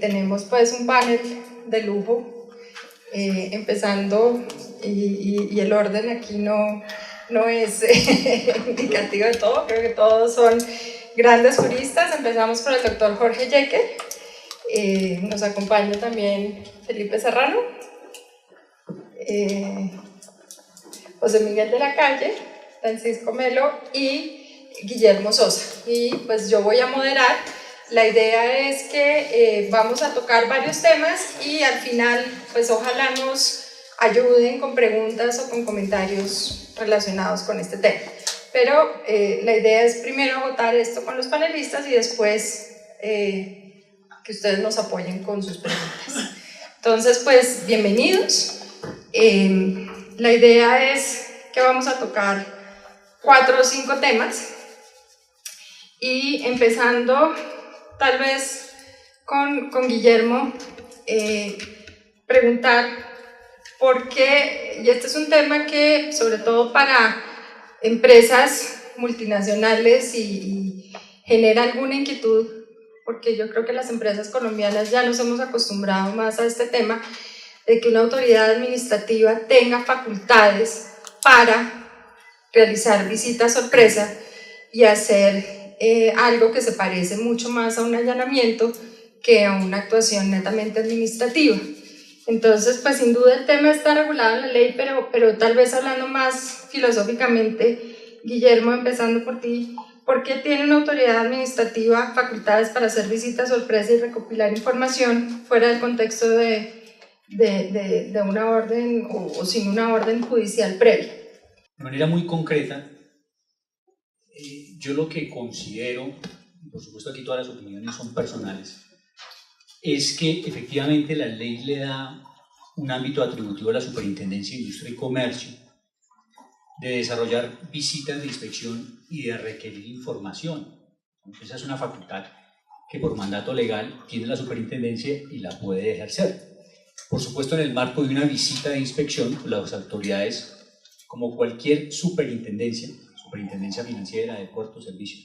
tenemos pues un panel de lujo, empezando, y el orden aquí no es indicativo de todo, creo que todos son grandes juristas. Empezamos por el doctor Jorge Yeke, nos acompaña también Felipe Serrano, José Miguel de la Calle, Francisco Melo y Guillermo Sosa. Y pues yo voy a moderar. La idea es que vamos a tocar varios temas y al final pues ojalá nos ayuden con preguntas o con comentarios relacionados con este tema. Pero la idea es primero agotar esto con los panelistas y después que ustedes nos apoyen con sus preguntas. Entonces pues bienvenidos. La idea es que vamos a tocar 4 o 5 temas y empezando tal vez con Guillermo, preguntar por qué, y este es un tema que sobre todo para empresas multinacionales y genera alguna inquietud, porque yo creo que las empresas colombianas ya nos hemos acostumbrado más a este tema, de que una autoridad administrativa tenga facultades para realizar visitas sorpresa y hacer algo que se parece mucho más a un allanamiento que a una actuación netamente administrativa. Entonces, pues sin duda el tema está regulado en la ley, pero tal vez hablando más filosóficamente, Guillermo, empezando por ti, ¿por qué tiene una autoridad administrativa facultades para hacer visitas sorpresa y recopilar información fuera del contexto de una orden o sin una orden judicial previa? De manera muy concreta, yo lo que considero, por supuesto aquí todas las opiniones son personales, es que efectivamente la ley le da un ámbito atributivo a la Superintendencia de Industria y Comercio de desarrollar visitas de inspección y de requerir información. Esa es una facultad que por mandato legal tiene la Superintendencia y la puede ejercer. Por supuesto, en el marco de una visita de inspección, las autoridades, como cualquier superintendencia financiera, de puertos, servicios,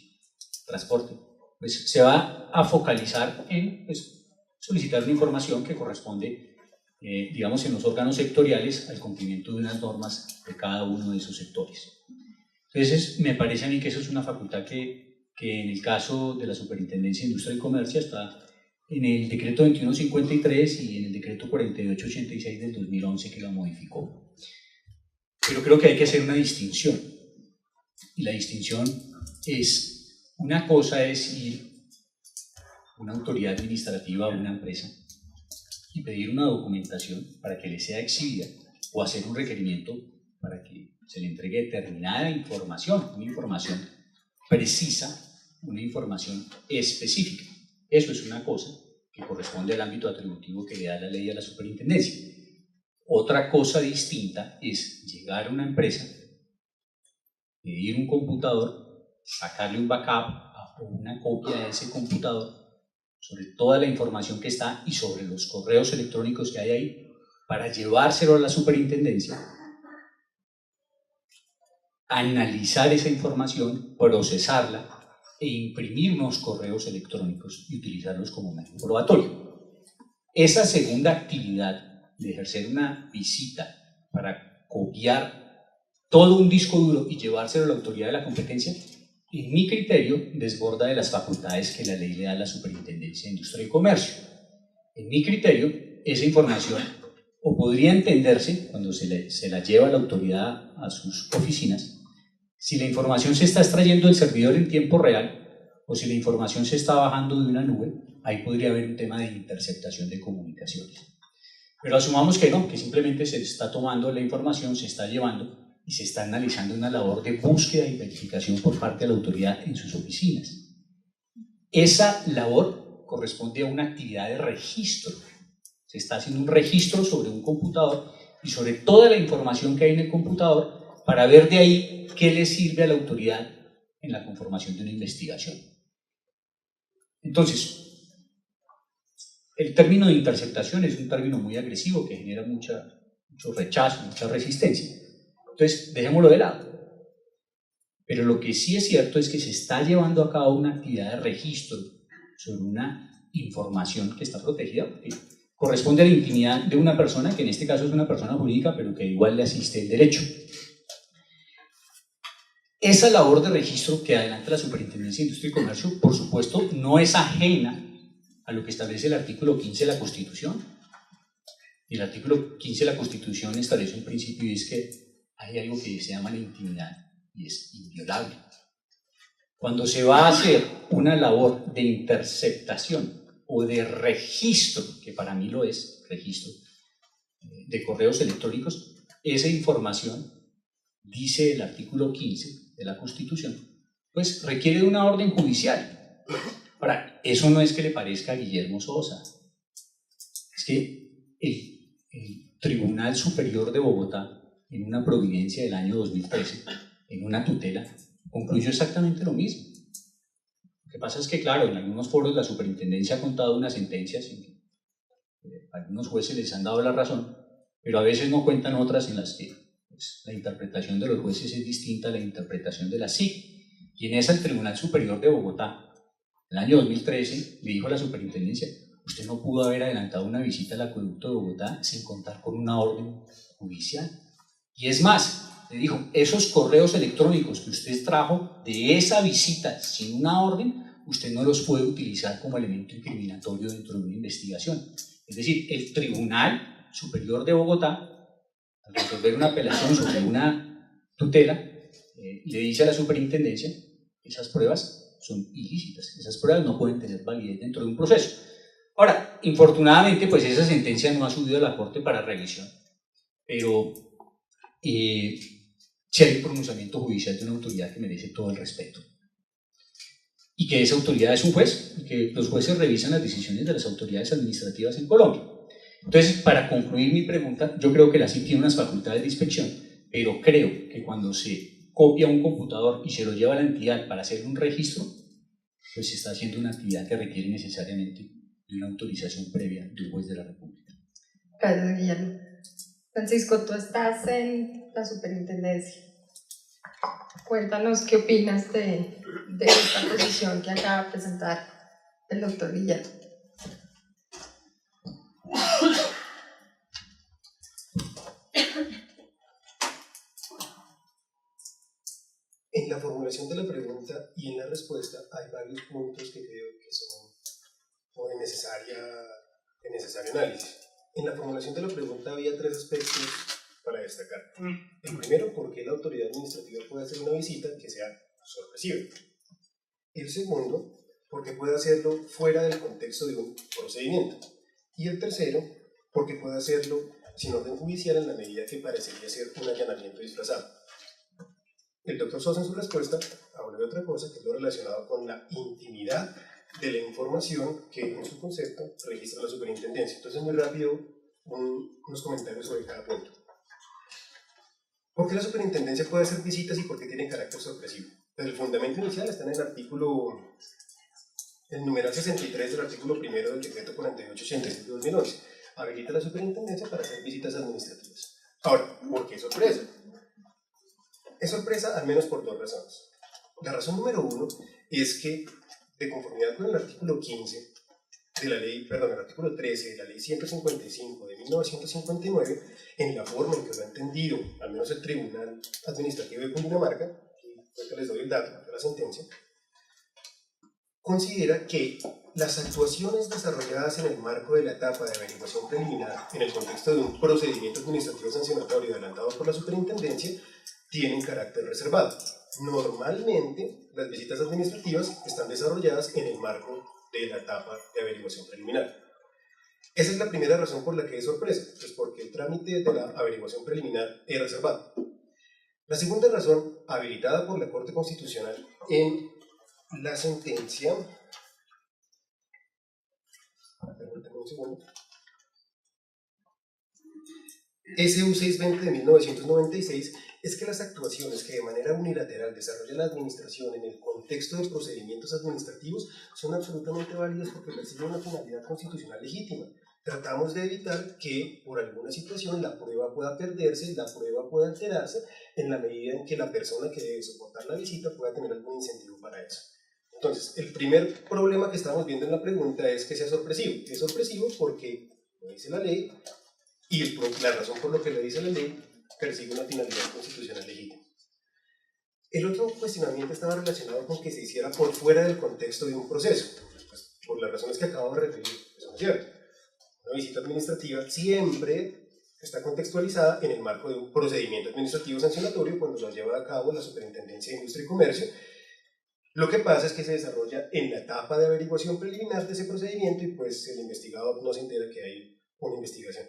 transporte, pues se va a focalizar en solicitar una información que corresponde, digamos, en los órganos sectoriales al cumplimiento de unas normas de cada uno de esos sectores. Entonces, me parece a mí que eso es una facultad que en el caso de la Superintendencia de Industria y Comercio está en el decreto 2153 y en el decreto 4886 del 2011 que lo modificó. Pero creo que hay que hacer una distinción. Y la distinción es, una cosa es ir a una autoridad administrativa o una empresa y pedir una documentación para que le sea exhibida o hacer un requerimiento para que se le entregue determinada información, una información precisa, una información específica. Eso es una cosa que corresponde al ámbito atributivo que le da la ley a la superintendencia. Otra cosa distinta es llegar a una empresa, pedir un computador, sacarle un backup o una copia de ese computador sobre toda la información que está y sobre los correos electrónicos que hay ahí para llevárselo a la superintendencia, analizar esa información, procesarla e imprimir unos correos electrónicos y utilizarlos como medio probatorio. Esa segunda actividad de ejercer una visita para copiar todo un disco duro y llevárselo a la autoridad de la competencia, en mi criterio, desborda de las facultades que la ley le da a la Superintendencia de Industria y Comercio. En mi criterio, esa información o podría entenderse cuando se la lleva la autoridad a sus oficinas, si la información se está extrayendo del servidor en tiempo real o si la información se está bajando de una nube, ahí podría haber un tema de interceptación de comunicaciones. Pero asumamos que no, que simplemente se está tomando la información, se está llevando y se está analizando una labor de búsqueda y verificación por parte de la autoridad en sus oficinas. Esa labor corresponde a una actividad de registro. Se está haciendo un registro sobre un computador y sobre toda la información que hay en el computador para ver de ahí qué le sirve a la autoridad en la conformación de una investigación. Entonces, el término de interceptación es un término muy agresivo que genera mucho rechazo, mucha resistencia. Entonces, dejémoslo de lado. Pero lo que sí es cierto es que se está llevando a cabo una actividad de registro sobre una información que está protegida, porque corresponde a la intimidad de una persona, que en este caso es una persona jurídica, pero que igual le asiste el derecho. Esa labor de registro que adelanta la Superintendencia de Industria y Comercio, por supuesto, no es ajena a lo que establece el artículo 15 de la Constitución. Y el artículo 15 de la Constitución establece un principio, y es que hay algo que se llama la intimidad, y es inviolable. Cuando se va a hacer una labor de interceptación o de registro, que para mí lo es, registro de correos electrónicos, esa información, dice el artículo 15 de la Constitución, pues requiere de una orden judicial. Ahora, eso no es que le parezca a Guillermo Sosa, es que el Tribunal Superior de Bogotá, en una providencia del año 2013, en una tutela, concluyó exactamente lo mismo. Lo que pasa es que, claro, en algunos foros la superintendencia ha contado unas sentencias en que algunos jueces les han dado la razón, pero a veces no cuentan otras en las que pues, la interpretación de los jueces es distinta a la interpretación de la SIC. Y en esa el Tribunal Superior de Bogotá, en el año 2013, le dijo a la superintendencia: usted no pudo haber adelantado una visita al acueducto de Bogotá sin contar con una orden judicial. Y es más, le dijo, esos correos electrónicos que usted trajo de esa visita sin una orden, usted no los puede utilizar como elemento incriminatorio dentro de una investigación. Es decir, el Tribunal Superior de Bogotá, al resolver una apelación sobre una tutela, le dice a la superintendencia: esas pruebas son ilícitas, esas pruebas no pueden tener validez dentro de un proceso. Ahora, infortunadamente, pues esa sentencia no ha subido a la Corte para revisión, pero si hay un pronunciamiento judicial de una autoridad que merece todo el respeto, y que esa autoridad es un juez, y que los jueces revisan las decisiones de las autoridades administrativas en Colombia. Entonces, para concluir mi pregunta, yo creo que la SIC tiene unas facultades de inspección, pero creo que cuando se copia un computador y se lo lleva a la entidad para hacer un registro, pues se está haciendo una actividad que requiere necesariamente de una autorización previa de un juez de la República. Gracias, Guillermo. Francisco, tú estás en la superintendencia. Cuéntanos qué opinas de esta posición que acaba de presentar el doctor Guillermo. En la formulación de la pregunta y en la respuesta hay varios puntos que creo que son de necesario análisis. En la formulación de la pregunta había tres aspectos para destacar. El primero, por qué la autoridad administrativa puede hacer una visita que sea sorpresiva. El segundo, porque puede hacerlo fuera del contexto de un procedimiento. Y el tercero, porque puede hacerlo sin orden judicial en la medida que parecería ser un allanamiento disfrazado. El doctor Sosa en su respuesta habló de otra cosa, que es lo relacionado con la intimidad de la información que en su concepto registra la superintendencia. Entonces, muy rápido, unos comentarios sobre cada punto. ¿Por qué la superintendencia puede hacer visitas y por qué tiene carácter sorpresivo? Pues el fundamento inicial está en el numeral 63 del artículo primero del decreto 4886 de 2011. Habilita la superintendencia para hacer visitas administrativas. Ahora, ¿por qué sorpresa? Es sorpresa al menos por dos razones. La razón número uno es que, de conformidad con el artículo 15 de la ley, el artículo 13 de la ley 155 de 1959, en la forma en que lo ha entendido, al menos el Tribunal Administrativo de Cundinamarca, y ahorita les doy el dato de la sentencia, considera que las actuaciones desarrolladas en el marco de la etapa de averiguación preliminar en el contexto de un procedimiento administrativo sancionatorio adelantado por la superintendencia tienen carácter reservado. Normalmente, las visitas administrativas están desarrolladas en el marco de la etapa de averiguación preliminar. Esa es la primera razón por la que es sorpresa, pues porque el trámite de la averiguación preliminar es reservado. La segunda razón, habilitada por la Corte Constitucional en la sentencia, SU 620 de 1996, es que las actuaciones que de manera unilateral desarrolla la administración en el contexto de procedimientos administrativos son absolutamente válidas porque persiguen una finalidad constitucional legítima. Tratamos de evitar que por alguna situación la prueba pueda perderse, la prueba pueda alterarse, en la medida en que la persona que debe soportar la visita pueda tener algún incentivo para eso. Entonces, el primer problema que estamos viendo en la pregunta es que sea sorpresivo. Es sorpresivo porque lo dice la ley y la razón por la que lo dice la ley persigue una finalidad constitucional legítima. El otro cuestionamiento estaba relacionado con que se hiciera por fuera del contexto de un proceso. Pues, por las razones que acabo de referir, eso no es cierto. Una visita administrativa siempre está contextualizada en el marco de un procedimiento administrativo sancionatorio cuando lo lleva a cabo la Superintendencia de Industria y Comercio. Lo que pasa es que se desarrolla en la etapa de averiguación preliminar de ese procedimiento y pues el investigado no se entera que hay una investigación.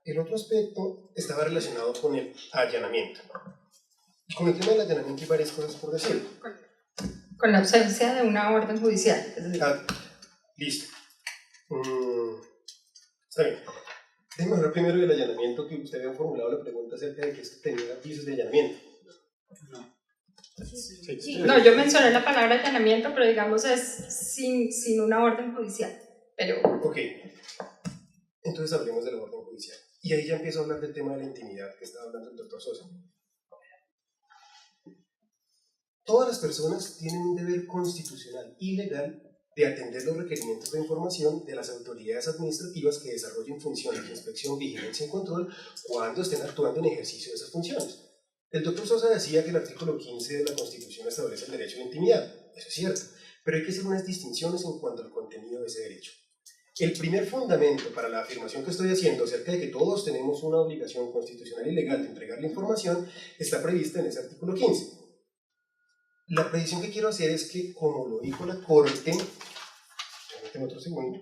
El otro aspecto estaba relacionado con el allanamiento. Con el tema del allanamiento hay varias cosas por decir. Con la ausencia de una orden judicial. Listo. Está bien. Déjame hablar primero del allanamiento, que usted había formulado la pregunta acerca de que esto tenía pisos de allanamiento. No, yo mencioné la palabra allanamiento, pero digamos es sin una orden judicial. Pero... Ok. Entonces hablemos de la orden judicial. Y ahí ya empiezo a hablar del tema de la intimidad que estaba hablando el doctor Sosa. Todas las personas tienen un deber constitucional y legal de atender los requerimientos de información de las autoridades administrativas que desarrollen funciones de inspección, vigilancia y control cuando estén actuando en ejercicio de esas funciones. El doctor Sosa decía que el artículo 15 de la Constitución establece el derecho a la intimidad. Eso es cierto, pero hay que hacer unas distinciones en cuanto al contenido de ese derecho. El primer fundamento para la afirmación que estoy haciendo acerca de que todos tenemos una obligación constitucional y legal de entregar la información está prevista en ese artículo 15. La precisión que quiero hacer es que, como lo dijo la Corte, permíteme otro segundo,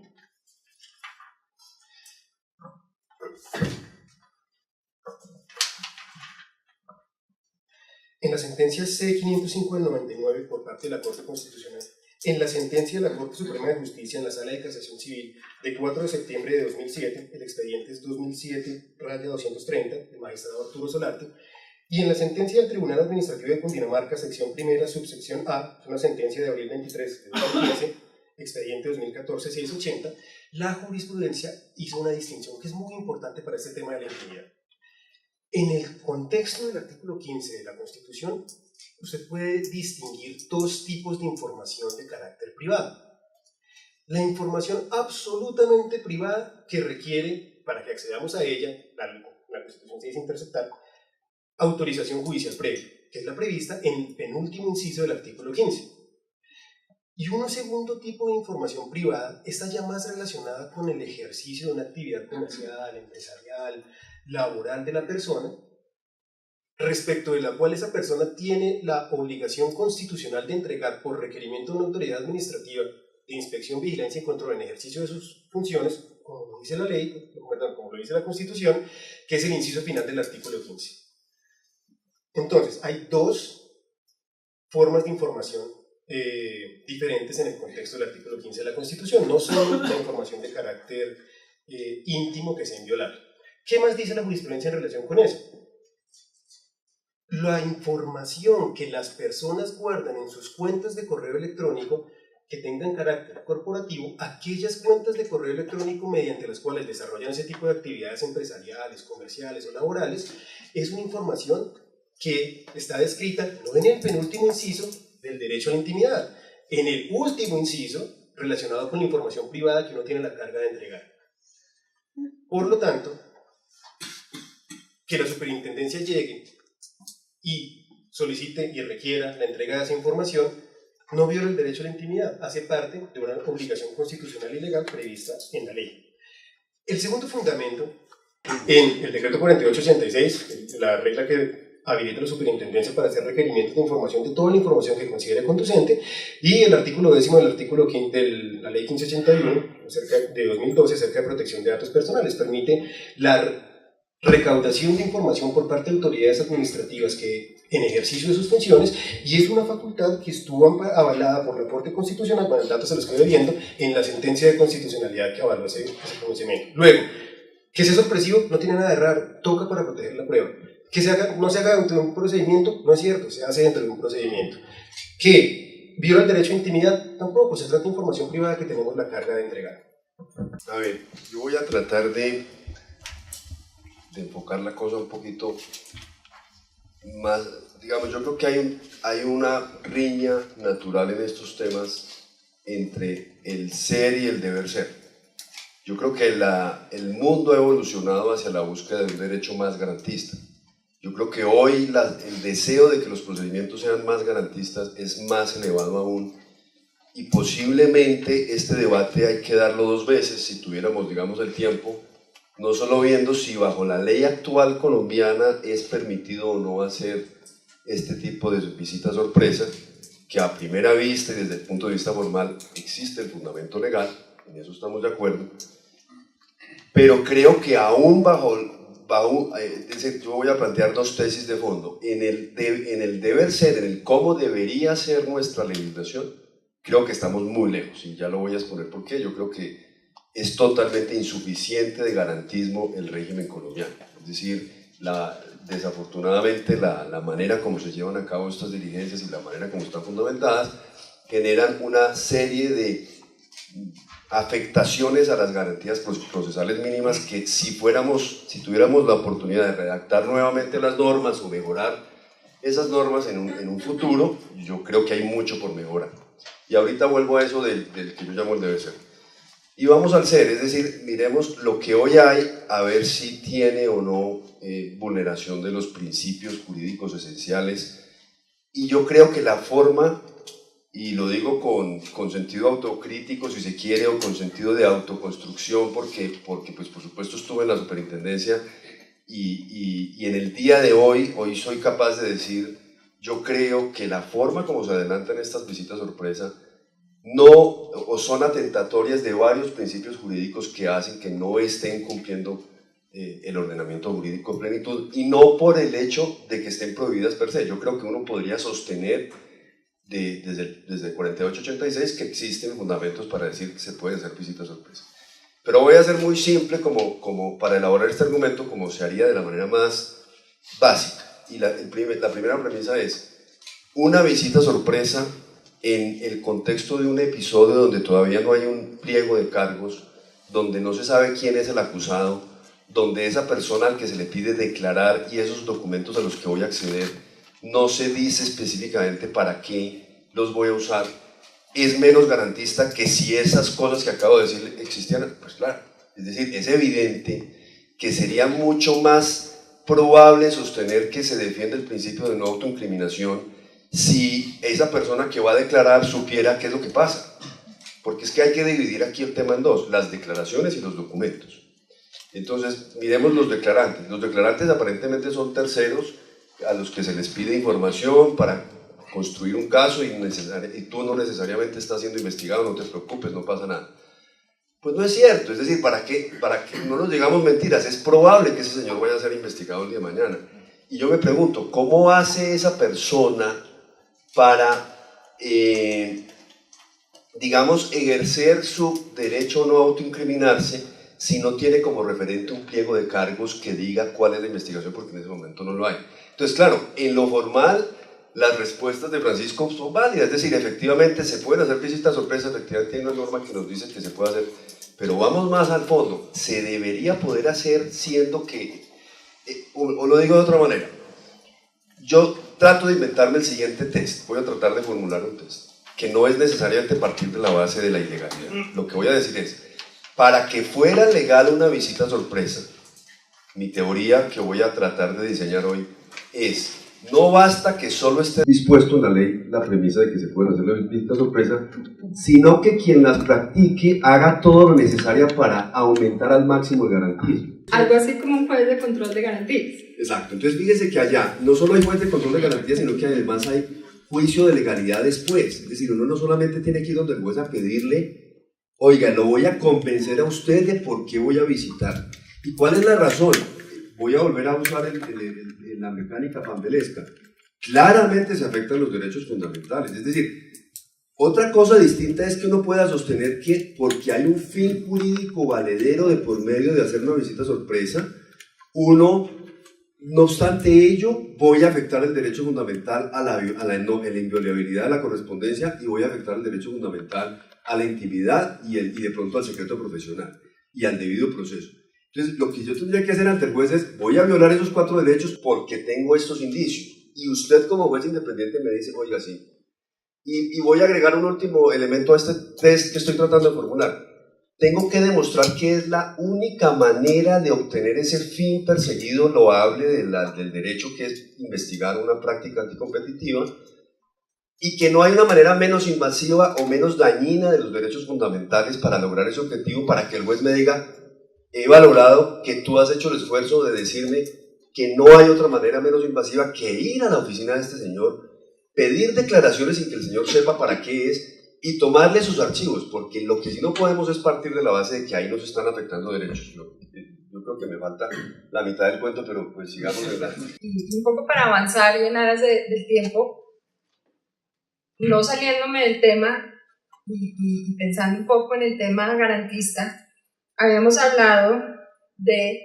en la sentencia C-505 del 99 por parte de la Corte Constitucional, en la sentencia de la Corte Suprema de Justicia en la Sala de Casación Civil de 4 de septiembre de 2007, el expediente es 2007-230, del magistrado Arturo Solarte, y en la sentencia del Tribunal Administrativo de Cundinamarca, sección primera, subsección A, es una sentencia de abril 23 de 2015, expediente 2014-680, la jurisprudencia hizo una distinción que es muy importante para este tema de la intimidad. En el contexto del artículo 15 de la Constitución, usted puede distinguir dos tipos de información de carácter privado. La información absolutamente privada que requiere, para que accedamos a ella, la Constitución se dice interceptar, autorización judicial previa, que es la prevista en el penúltimo inciso del artículo 15. Y un segundo tipo de información privada está ya más relacionada con el ejercicio de una actividad comercial, empresarial, laboral de la persona, respecto de la cual esa persona tiene la obligación constitucional de entregar por requerimiento de una autoridad administrativa de inspección, vigilancia y control en ejercicio de sus funciones, como lo dice la ley, como lo dice la Constitución, que es el inciso final del artículo 15. Entonces, hay dos formas de información diferentes en el contexto del artículo 15 de la Constitución, no solo la información de carácter íntimo que sea inviolable. ¿Qué más dice la jurisprudencia en relación con eso? La información que las personas guardan en sus cuentas de correo electrónico que tengan carácter corporativo, aquellas cuentas de correo electrónico mediante las cuales desarrollan ese tipo de actividades empresariales, comerciales o laborales, es una información que está descrita no en el penúltimo inciso del derecho a la intimidad, en el último inciso relacionado con la información privada que uno tiene la carga de entregar. Por lo tanto, que la superintendencia llegue y solicite y requiera la entrega de esa información no viola el derecho a la intimidad, hace parte de una obligación constitucional y legal prevista en la ley. El segundo fundamento, en el decreto 4886, la regla que habilita la superintendencia para hacer requerimientos de información de toda la información que considere conducente, y el artículo 10 del artículo 15 de la ley 1581 de 2012 acerca de protección de datos personales, permite la recaudación de información por parte de autoridades administrativas que en ejercicio de sus funciones, y es una facultad que estuvo avalada por la Corte Constitucional, bueno, el dato se lo estoy viendo, en la sentencia de constitucionalidad que avaló ese pronunciamiento. Luego, que sea sorpresivo no tiene nada de raro, toca para proteger la prueba. Que no se haga dentro de un procedimiento, no es cierto, se hace dentro de un procedimiento. Que viola el derecho a intimidad, tampoco, se trata de información privada que tenemos la carga de entregar. A ver, yo voy a tratar de enfocar la cosa un poquito más, digamos, yo creo que hay una riña natural en estos temas entre el ser y el deber ser. Yo creo que el mundo ha evolucionado hacia la búsqueda de un derecho más garantista. Yo creo que hoy el deseo de que los procedimientos sean más garantistas es más elevado aún, y posiblemente este debate hay que darlo dos veces si tuviéramos, digamos, el tiempo, no solo viendo si bajo la ley actual colombiana es permitido o no hacer este tipo de visitas sorpresa, que a primera vista y desde el punto de vista formal existe el fundamento legal, en eso estamos de acuerdo, pero creo que aún yo voy a plantear dos tesis de fondo. En el deber ser, en el cómo debería ser nuestra legislación, creo que estamos muy lejos, y ya lo voy a exponer por qué. Yo creo que es totalmente insuficiente de garantismo el régimen colombiano. Es decir, desafortunadamente la manera como se llevan a cabo estas diligencias y la manera como están fundamentadas generan una serie de afectaciones a las garantías procesales mínimas que si tuviéramos la oportunidad de redactar nuevamente las normas o mejorar esas normas en un futuro, yo creo que hay mucho por mejorar. Y ahorita vuelvo a eso del que yo llamo el deber ser. Y vamos al ser, es decir, miremos lo que hoy hay, a ver si tiene o no vulneración de los principios jurídicos esenciales. Y yo creo que la forma, y lo digo con sentido autocrítico si se quiere, o con sentido de autoconstrucción, porque pues por supuesto estuve en la superintendencia y en el día de hoy soy capaz de decir, yo creo que la forma como se adelantan estas visitas sorpresa son atentatorias de varios principios jurídicos que hacen que no estén cumpliendo el ordenamiento jurídico en plenitud, y no por el hecho de que estén prohibidas per se. Yo creo que uno podría sostener desde el 48-86 que existen fundamentos para decir que se pueden hacer visitas sorpresa. Pero voy a ser muy simple como para elaborar este argumento, como se haría de la manera más básica. Y la primera premisa es: una visita sorpresa en el contexto de un episodio donde todavía no hay un pliego de cargos, donde no se sabe quién es el acusado, donde esa persona al que se le pide declarar y esos documentos a los que voy a acceder no se dice específicamente para qué los voy a usar, es menos garantista que si esas cosas que acabo de decir existieran. Pues claro, es decir, es evidente que sería mucho más probable sostener que se defiende el principio de no autoincriminación si esa persona que va a declarar supiera qué es lo que pasa, porque es que hay que dividir aquí el tema en dos: las declaraciones y los documentos. Entonces, miremos los declarantes. Los declarantes aparentemente son terceros a los que se les pide información para construir un caso, y tú no necesariamente estás siendo investigado, no te preocupes, no pasa nada. Pues no es cierto. Es decir, ¿para qué no nos digamos mentiras? Es probable que ese señor vaya a ser investigado el día de mañana. Y yo me pregunto, ¿cómo hace esa persona para, digamos, ejercer su derecho a no autoincriminarse si no tiene como referente un pliego de cargos que diga cuál es la investigación, porque en ese momento no lo hay? Entonces, claro, en lo formal las respuestas de Francisco son válidas, es decir, efectivamente se pueden hacer visitas sorpresa, efectivamente hay una norma que nos dice que se puede hacer, pero vamos más al fondo: se debería poder hacer, siendo que, o lo digo de otra manera, yo trato de inventarme el siguiente test, voy a tratar de formular un test, que no es necesariamente partir de la base de la ilegalidad. Lo que voy a decir es, para que fuera legal una visita sorpresa, mi teoría que voy a tratar de diseñar hoy es: no basta que solo esté dispuesto en la ley la premisa de que se pueden hacer las visitas sorpresa, sino que quien las practique haga todo lo necesario para aumentar al máximo el garantismo. Algo así como un juez de control de garantías. Exacto. Entonces fíjese que allá no solo hay juez de control de garantías, sino que además hay juicio de legalidad después. Es decir, uno no solamente tiene que ir donde el juez a pedirle: oiga, lo voy a convencer a usted de por qué voy a visitar. ¿Y cuál es la razón? Voy a volver a usar la mecánica pambelesca. Claramente se afectan los derechos fundamentales. Es decir, otra cosa distinta es que uno pueda sostener que porque hay un fin jurídico valedero de por medio de hacer una visita sorpresa, uno, no obstante ello, voy a afectar el derecho fundamental a la inviolabilidad de la correspondencia, y voy a afectar el derecho fundamental a la intimidad y de pronto al secreto profesional y al debido proceso. Entonces, lo que yo tendría que hacer ante el juez es, voy a violar esos 4 derechos porque tengo estos indicios. Y usted como juez independiente me dice, oiga, sí. Y voy a agregar un último elemento a este test que estoy tratando de formular. Tengo que demostrar que es la única manera de obtener ese fin perseguido loable del derecho, que es investigar una práctica anticompetitiva, y que no hay una manera menos invasiva o menos dañina de los derechos fundamentales para lograr ese objetivo, para que el juez me diga, he valorado que tú has hecho el esfuerzo de decirme que no hay otra manera menos invasiva que ir a la oficina de este señor, pedir declaraciones sin que el señor sepa para qué es, y tomarle sus archivos, porque lo que sí no podemos es partir de la base de que ahí nos están afectando derechos. Yo creo que me falta la mitad del cuento, pero pues sigamos adelante. Y un poco para avanzar y en aras del tiempo, no saliéndome del tema y pensando un poco en el tema garantista, habíamos hablado de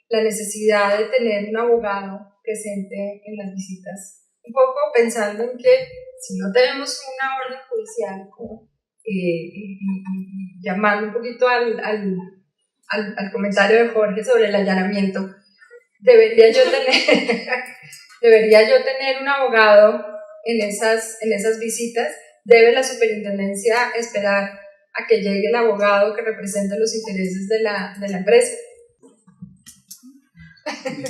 la necesidad de tener un abogado presente en las visitas, un poco pensando en que si no tenemos una orden judicial, y llamando un poquito al comentario de Jorge sobre el allanamiento, debería yo tener un abogado en esas visitas. Debe la superintendencia esperar a que llegue el abogado que represente los intereses de la empresa.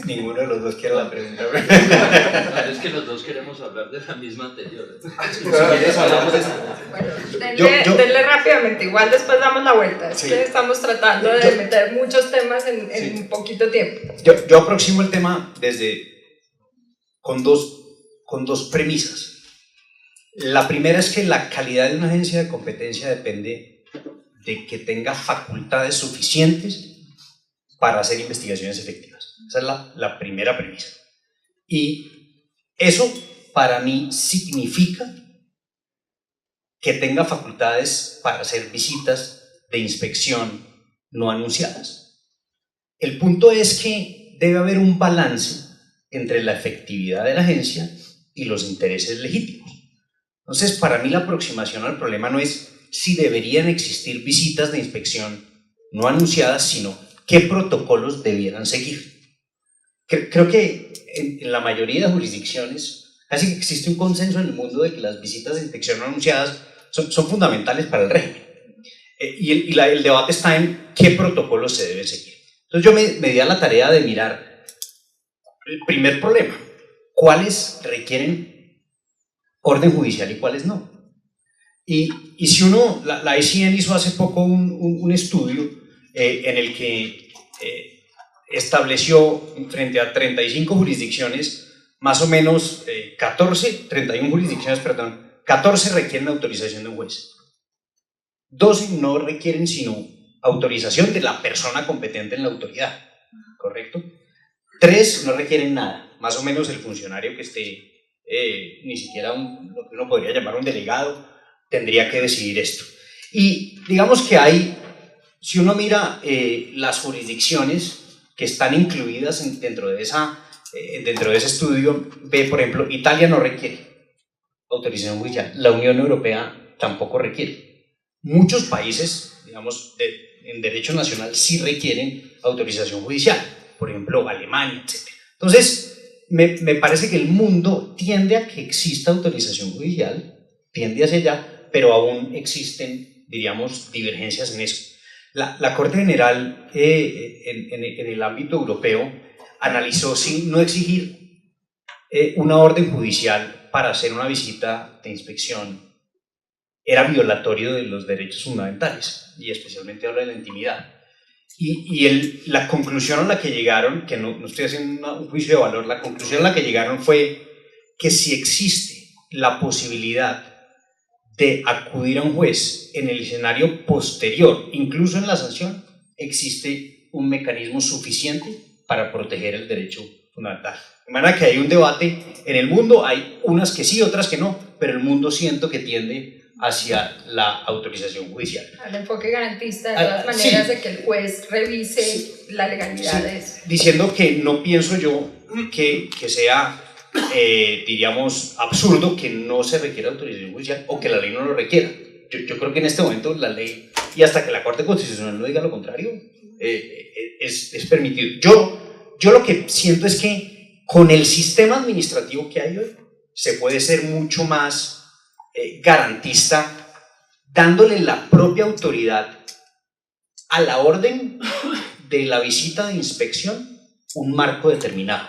Ninguno de los dos quiere la pregunta. Claro, es que los dos queremos hablar de la misma anterior. Si quieres hablamos de eso. Bueno, denle rápidamente, igual después damos la vuelta. Es que estamos tratando de meter muchos temas en poquito tiempo. Yo aproximo el tema con dos premisas. La primera es que la calidad de una agencia de competencia depende de que tenga facultades suficientes para hacer investigaciones efectivas. Esa es la primera premisa. Y eso para mí significa que tenga facultades para hacer visitas de inspección no anunciadas. El punto es que debe haber un balance entre la efectividad de la agencia y los intereses legítimos. Entonces, para mí la aproximación al problema no es si deberían existir visitas de inspección no anunciadas, sino qué protocolos debieran seguir. Creo que en la mayoría de jurisdicciones casi que existe un consenso en el mundo de que las visitas de inspección no anunciadas son fundamentales para el régimen. Y el debate está en qué protocolos se deben seguir. Entonces yo me di a la tarea de mirar el primer problema, cuáles requieren orden judicial y cuáles no. Y si uno, la ICN hizo hace poco un estudio en el que estableció frente a 35 jurisdicciones, más o menos 14 requieren autorización de un juez. 12 no requieren sino autorización de la persona competente en la autoridad, ¿correcto? 3 no requieren nada, más o menos el funcionario que esté, ni siquiera lo que uno podría llamar un delegado, tendría que decidir esto. Y digamos que hay, si uno mira las jurisdicciones que están incluidas dentro de ese estudio, ve, por ejemplo, Italia no requiere autorización judicial, la Unión Europea tampoco requiere. Muchos países, digamos, en derecho nacional sí requieren autorización judicial, por ejemplo, Alemania, etc. Entonces, me parece que el mundo tiende a que exista autorización judicial, tiende hacia allá, pero aún existen, diríamos, divergencias en eso. La Corte General en el ámbito europeo analizó si no exigir una orden judicial para hacer una visita de inspección era violatorio de los derechos fundamentales, y especialmente habla de la intimidad. Y la conclusión a la que llegaron, que no estoy haciendo un juicio de valor, la conclusión a la que llegaron fue que si existe la posibilidad de acudir a un juez en el escenario posterior, incluso en la sanción, existe un mecanismo suficiente para proteger el derecho fundamental. De manera que hay un debate en el mundo, hay unas que sí, otras que no, pero el mundo siento que tiende hacia la autorización judicial. Al enfoque garantista, de todas maneras, de que el juez revise la legalidad de eso. Diciendo que no pienso yo que sea, diríamos, absurdo que no se requiera autorización judicial o que la ley no lo requiera. yo creo que en este momento la ley, y hasta que la Corte Constitucional no diga lo contrario, es permitido. Yo lo que siento es que con el sistema administrativo que hay hoy, se puede ser mucho más garantista, dándole la propia autoridad a la orden de la visita de inspección un marco determinado,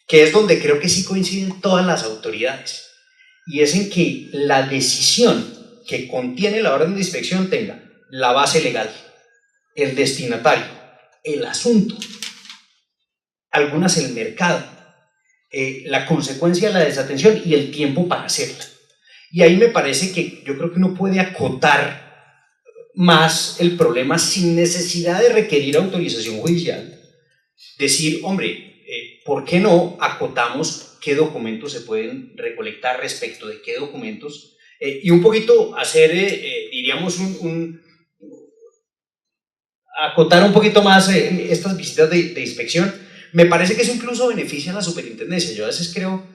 que es donde creo que sí coinciden todas las autoridades, y es en que la decisión que contiene la orden de inspección tenga la base legal, el destinatario, el asunto, algunas el mercado, la consecuencia de la desatención y el tiempo para hacerla. Y ahí me parece que yo creo que uno puede acotar más el problema sin necesidad de requerir autorización judicial. Decir, hombre, ¿por qué no acotamos qué documentos se pueden recolectar respecto de qué documentos? Y un poquito hacer, diríamos, acotar un poquito más estas visitas de inspección. Me parece que eso incluso beneficia a la superintendencia. Yo a veces creo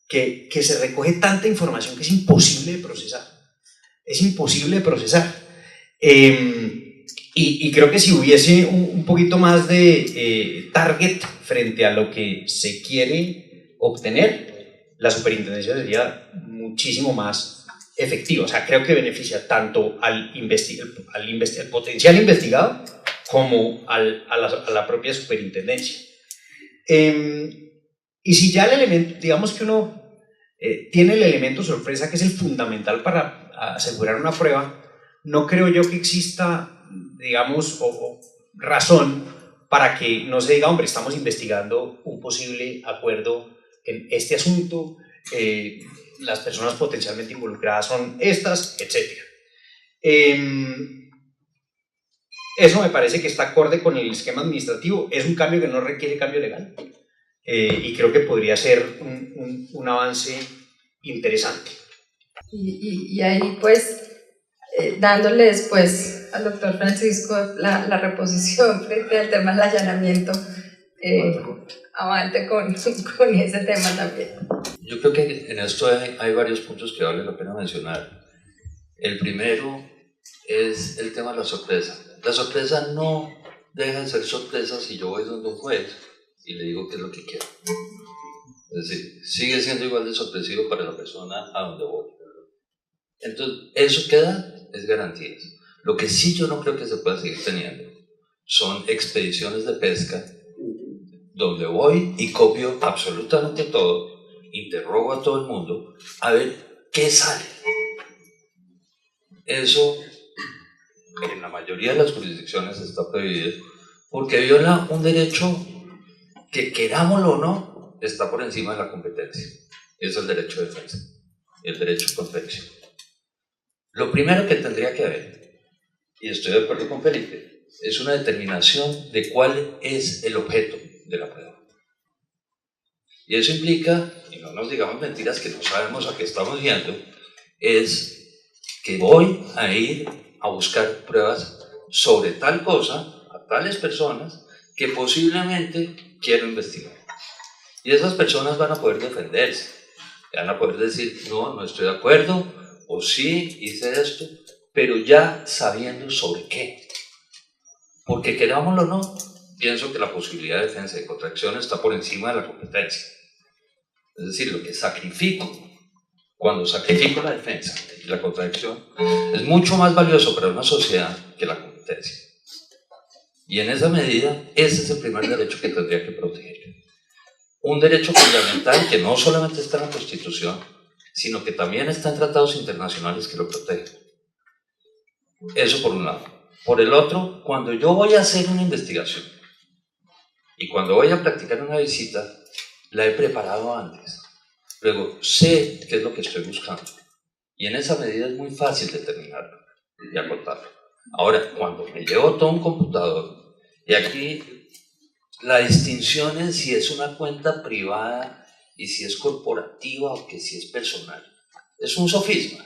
que se recoge tanta información que es imposible de procesar. Es imposible de procesar. Y creo que si hubiese un poquito más de target frente a lo que se quiere obtener, la superintendencia sería muchísimo más efectiva. O sea, creo que beneficia tanto al potencial investigado como a la propia superintendencia. Y si ya el elemento, digamos que uno tiene el elemento sorpresa, que es el fundamental para asegurar una prueba, no creo yo que exista, digamos, o razón para que no se diga, hombre, estamos investigando un posible acuerdo en este asunto, las personas potencialmente involucradas son estas, etc. Eso me parece que está acorde con el esquema administrativo, es un cambio que no requiere cambio legal, y creo que podría ser un avance interesante. Y ahí pues dándole después al doctor Francisco la reposición frente al tema del allanamiento, avante con ese tema también. Yo creo que en esto hay varios puntos que vale la pena mencionar. El primero es el tema de la sorpresa. La sorpresa no deja de ser sorpresa si yo voy donde un juez y le digo qué es lo que quiero. Es decir, sigue siendo igual de sorpresivo para la persona a donde voy. Entonces, eso que da es garantías. Lo que sí yo no creo que se pueda seguir teniendo son expediciones de pesca donde voy y copio absolutamente todo, interrogo a todo el mundo a ver qué sale. Eso en la mayoría de las jurisdicciones está prohibido porque viola un derecho que, querámoslo o no, está por encima de la competencia. Es el derecho de defensa, el derecho de protección. Lo primero que tendría que haber, y estoy de acuerdo con Felipe, es una determinación de cuál es el objeto de la prueba. Y eso implica, y no nos digamos mentiras que no sabemos a qué estamos yendo, es que voy a ir a buscar pruebas sobre tal cosa, a tales personas, que posiblemente quiero investigar. Y esas personas van a poder defenderse, van a poder decir, no estoy de acuerdo, o sí, hice esto, pero ya sabiendo sobre qué. Porque querámoslo o no, pienso que la posibilidad de defensa y contracción está por encima de la competencia. Es decir, lo que sacrifico, cuando sacrifico la defensa y la contradicción, es mucho más valioso para una sociedad que la competencia. Y en esa medida, ese es el primer derecho que tendría que proteger. Un derecho fundamental que no solamente está en la Constitución, sino que también está en tratados internacionales que lo protegen. Eso por un lado. Por el otro, cuando yo voy a hacer una investigación y cuando voy a practicar una visita, la he preparado antes. Luego, sé qué es lo que estoy buscando. Y en esa medida es muy fácil determinarlo y acotarlo. Ahora, cuando me llevo todo un computador, y aquí la distinción es si es una cuenta privada y si es corporativa o que si es personal. Es un sofisma.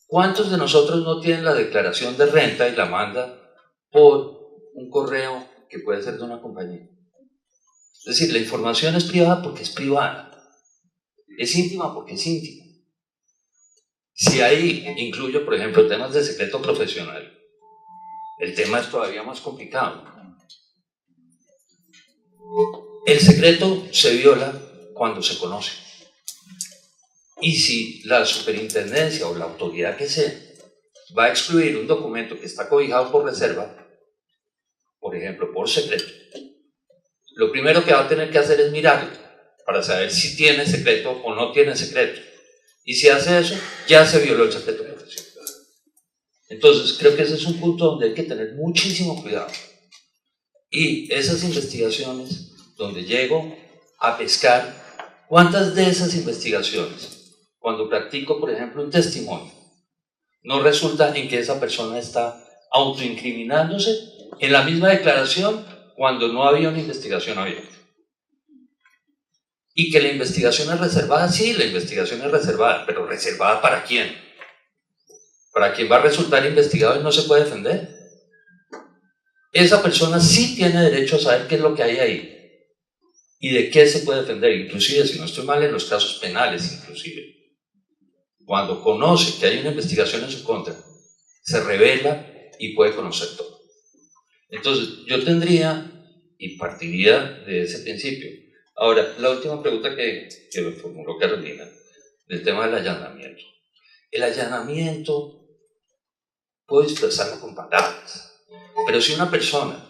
¿Cuántos de nosotros no tienen la declaración de renta y la manda por un correo que puede ser de una compañía? Es decir, la información es privada porque es privada. Es íntima porque es íntima. Si ahí incluyo, por ejemplo, temas de secreto profesional, el tema es todavía más complicado. El secreto se viola cuando se conoce. Y si la superintendencia o la autoridad que sea va a excluir un documento que está cobijado por reserva, por ejemplo, por secreto, lo primero que va a tener que hacer es mirarlo para saber si tiene secreto o no tiene secreto. Y si hace eso, ya se violó el secreto profesional. Entonces, creo que ese es un punto donde hay que tener muchísimo cuidado. Y esas investigaciones, donde llego a pescar, ¿cuántas de esas investigaciones, cuando practico, por ejemplo, un testimonio, no resulta en que esa persona está autoincriminándose en la misma declaración cuando no había una investigación abierta? Y que la investigación es reservada, sí, la investigación es reservada, pero ¿reservada para quién? ¿Para quién va a resultar investigado y no se puede defender? Esa persona sí tiene derecho a saber qué es lo que hay ahí y de qué se puede defender, inclusive, si no estoy mal, en los casos penales, inclusive. Cuando conoce que hay una investigación en su contra, se revela y puede conocer todo. Entonces, yo tendría y partiría de ese principio. Ahora, la última pregunta que me formuló Carolina, del tema del allanamiento. El allanamiento puedo expresarlo con palabras, pero si una persona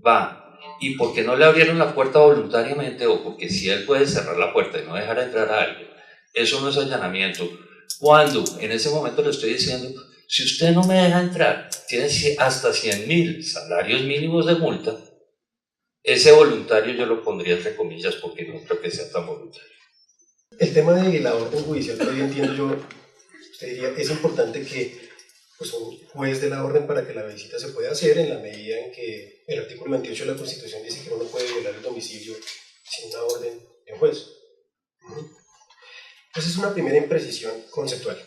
va y porque no le abrieron la puerta voluntariamente o porque si él puede cerrar la puerta y no dejar entrar a alguien, eso no es allanamiento. Cuando en ese momento le estoy diciendo, si usted no me deja entrar, tiene hasta 100.000 salarios mínimos de multa, ese voluntario yo lo pondría entre comillas porque no creo que sea tan voluntario. El tema de la orden judicial, todavía entiendo yo, usted diría, es importante que pues, un juez dé la orden para que la visita se pueda hacer en la medida en que el artículo 28 de la Constitución dice que uno no puede violar el domicilio sin una orden de un juez. Esa es una primera imprecisión conceptual.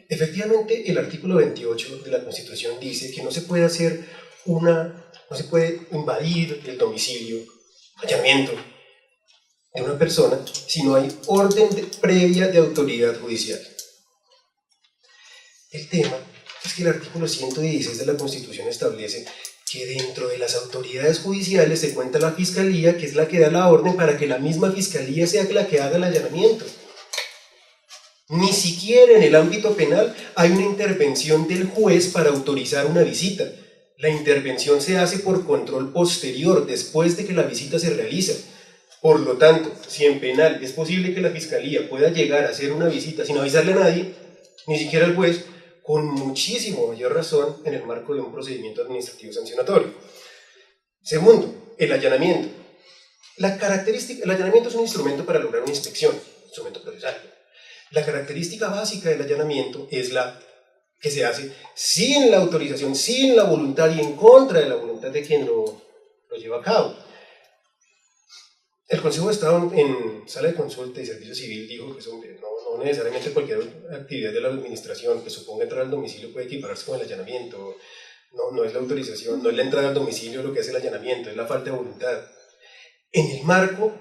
Efectivamente, el artículo 28 de la Constitución dice que no se puede hacer no se puede invadir el domicilio, allanamiento de una persona si no hay orden previa de autoridad judicial. El tema es que el artículo 116 de la Constitución establece que dentro de las autoridades judiciales se cuenta la Fiscalía, que es la que da la orden para que la misma Fiscalía sea la que haga el allanamiento. Ni siquiera en el ámbito penal hay una intervención del juez para autorizar una visita. La intervención se hace por control posterior, después de que la visita se realiza. Por lo tanto, si en penal es posible que la Fiscalía pueda llegar a hacer una visita sin avisarle a nadie, ni siquiera al juez, con muchísimo mayor razón en el marco de un procedimiento administrativo sancionatorio. Segundo, el allanamiento. El allanamiento es un instrumento para lograr una inspección, instrumento procesal. La característica básica del allanamiento es la que se hace sin la autorización, sin la voluntad y en contra de la voluntad de quien lo lleva a cabo. El Consejo de Estado en sala de consulta y servicio civil dijo que no necesariamente cualquier actividad de la administración que suponga entrar al domicilio puede equipararse con el allanamiento. No es la autorización, no es la entrada al domicilio lo que hace el allanamiento, es la falta de voluntad. En el marco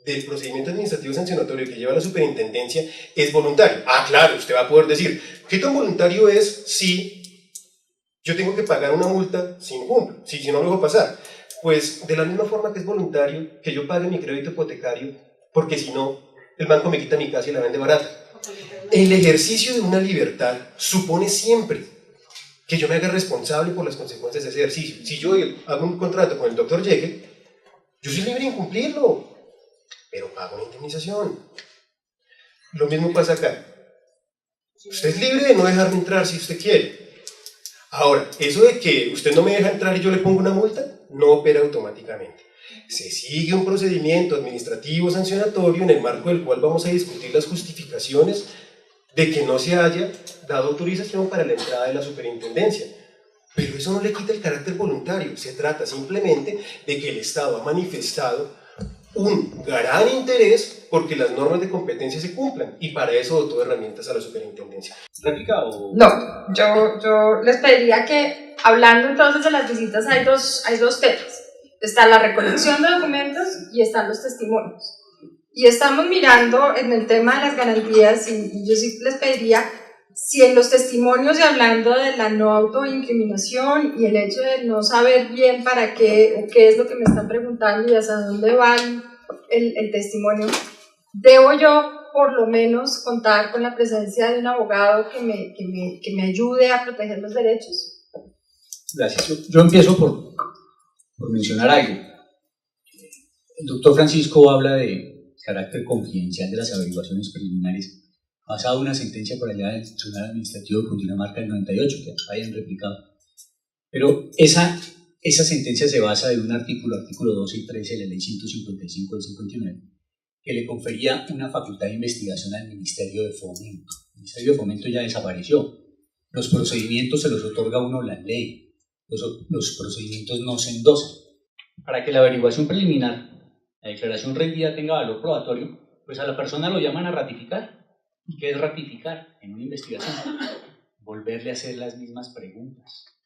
del procedimiento administrativo sancionatorio que lleva la superintendencia es voluntario. Ah, claro, usted va a poder decir, ¿qué tan voluntario es si yo tengo que pagar una multa si no cumplo, si no lo dejo pasar? Pues de la misma forma que es voluntario que yo pague mi crédito hipotecario, porque si no, el banco me quita mi casa y la vende barata. El ejercicio de una libertad supone siempre que yo me haga responsable por las consecuencias de ese ejercicio. Si yo hago un contrato con el Dr. Jekyll, yo soy libre de incumplirlo, pero pago una indemnización. Lo mismo pasa acá. Usted es libre de no dejarme entrar si usted quiere. Ahora, eso de que usted no me deja entrar y yo le pongo una multa, no opera automáticamente. Se sigue un procedimiento administrativo sancionatorio en el marco del cual vamos a discutir las justificaciones de que no se haya dado autorización para la entrada de la superintendencia. Pero eso no le quita el carácter voluntario. Se trata simplemente de que el Estado ha manifestado un gran interés porque las normas de competencia se cumplan y para eso dotó herramientas a la superintendencia. ¿Réplica o...? No, yo les pediría que, hablando entonces de las visitas, hay dos temas. Está la recolección de documentos y están los testimonios. Y estamos mirando en el tema de las garantías, y yo sí les pediría, si en los testimonios y hablando de la no autoincriminación y el hecho de no saber bien para qué o qué es lo que me están preguntando y hasta dónde va el testimonio, debo yo por lo menos contar con la presencia de un abogado que me ayude a proteger los derechos. Gracias. Yo empiezo por mencionar algo. El doctor Francisco habla de carácter confidencial de las averiguaciones preliminares basado en una sentencia por allá del Tribunal Administrativo de Cundinamarca del 98, que hayan replicado. Pero esa sentencia se basa en un artículo 12 y 13 de la Ley 155 del 59, que le confería una facultad de investigación al Ministerio de Fomento. El Ministerio de Fomento ya desapareció. Los procedimientos se los otorga a uno la ley. Los procedimientos no se endosan. Para que la averiguación preliminar, la declaración rendida, tenga valor probatorio, pues a la persona lo llaman a ratificar. ¿Y qué es ratificar en una investigación? Volverle a hacer las mismas preguntas.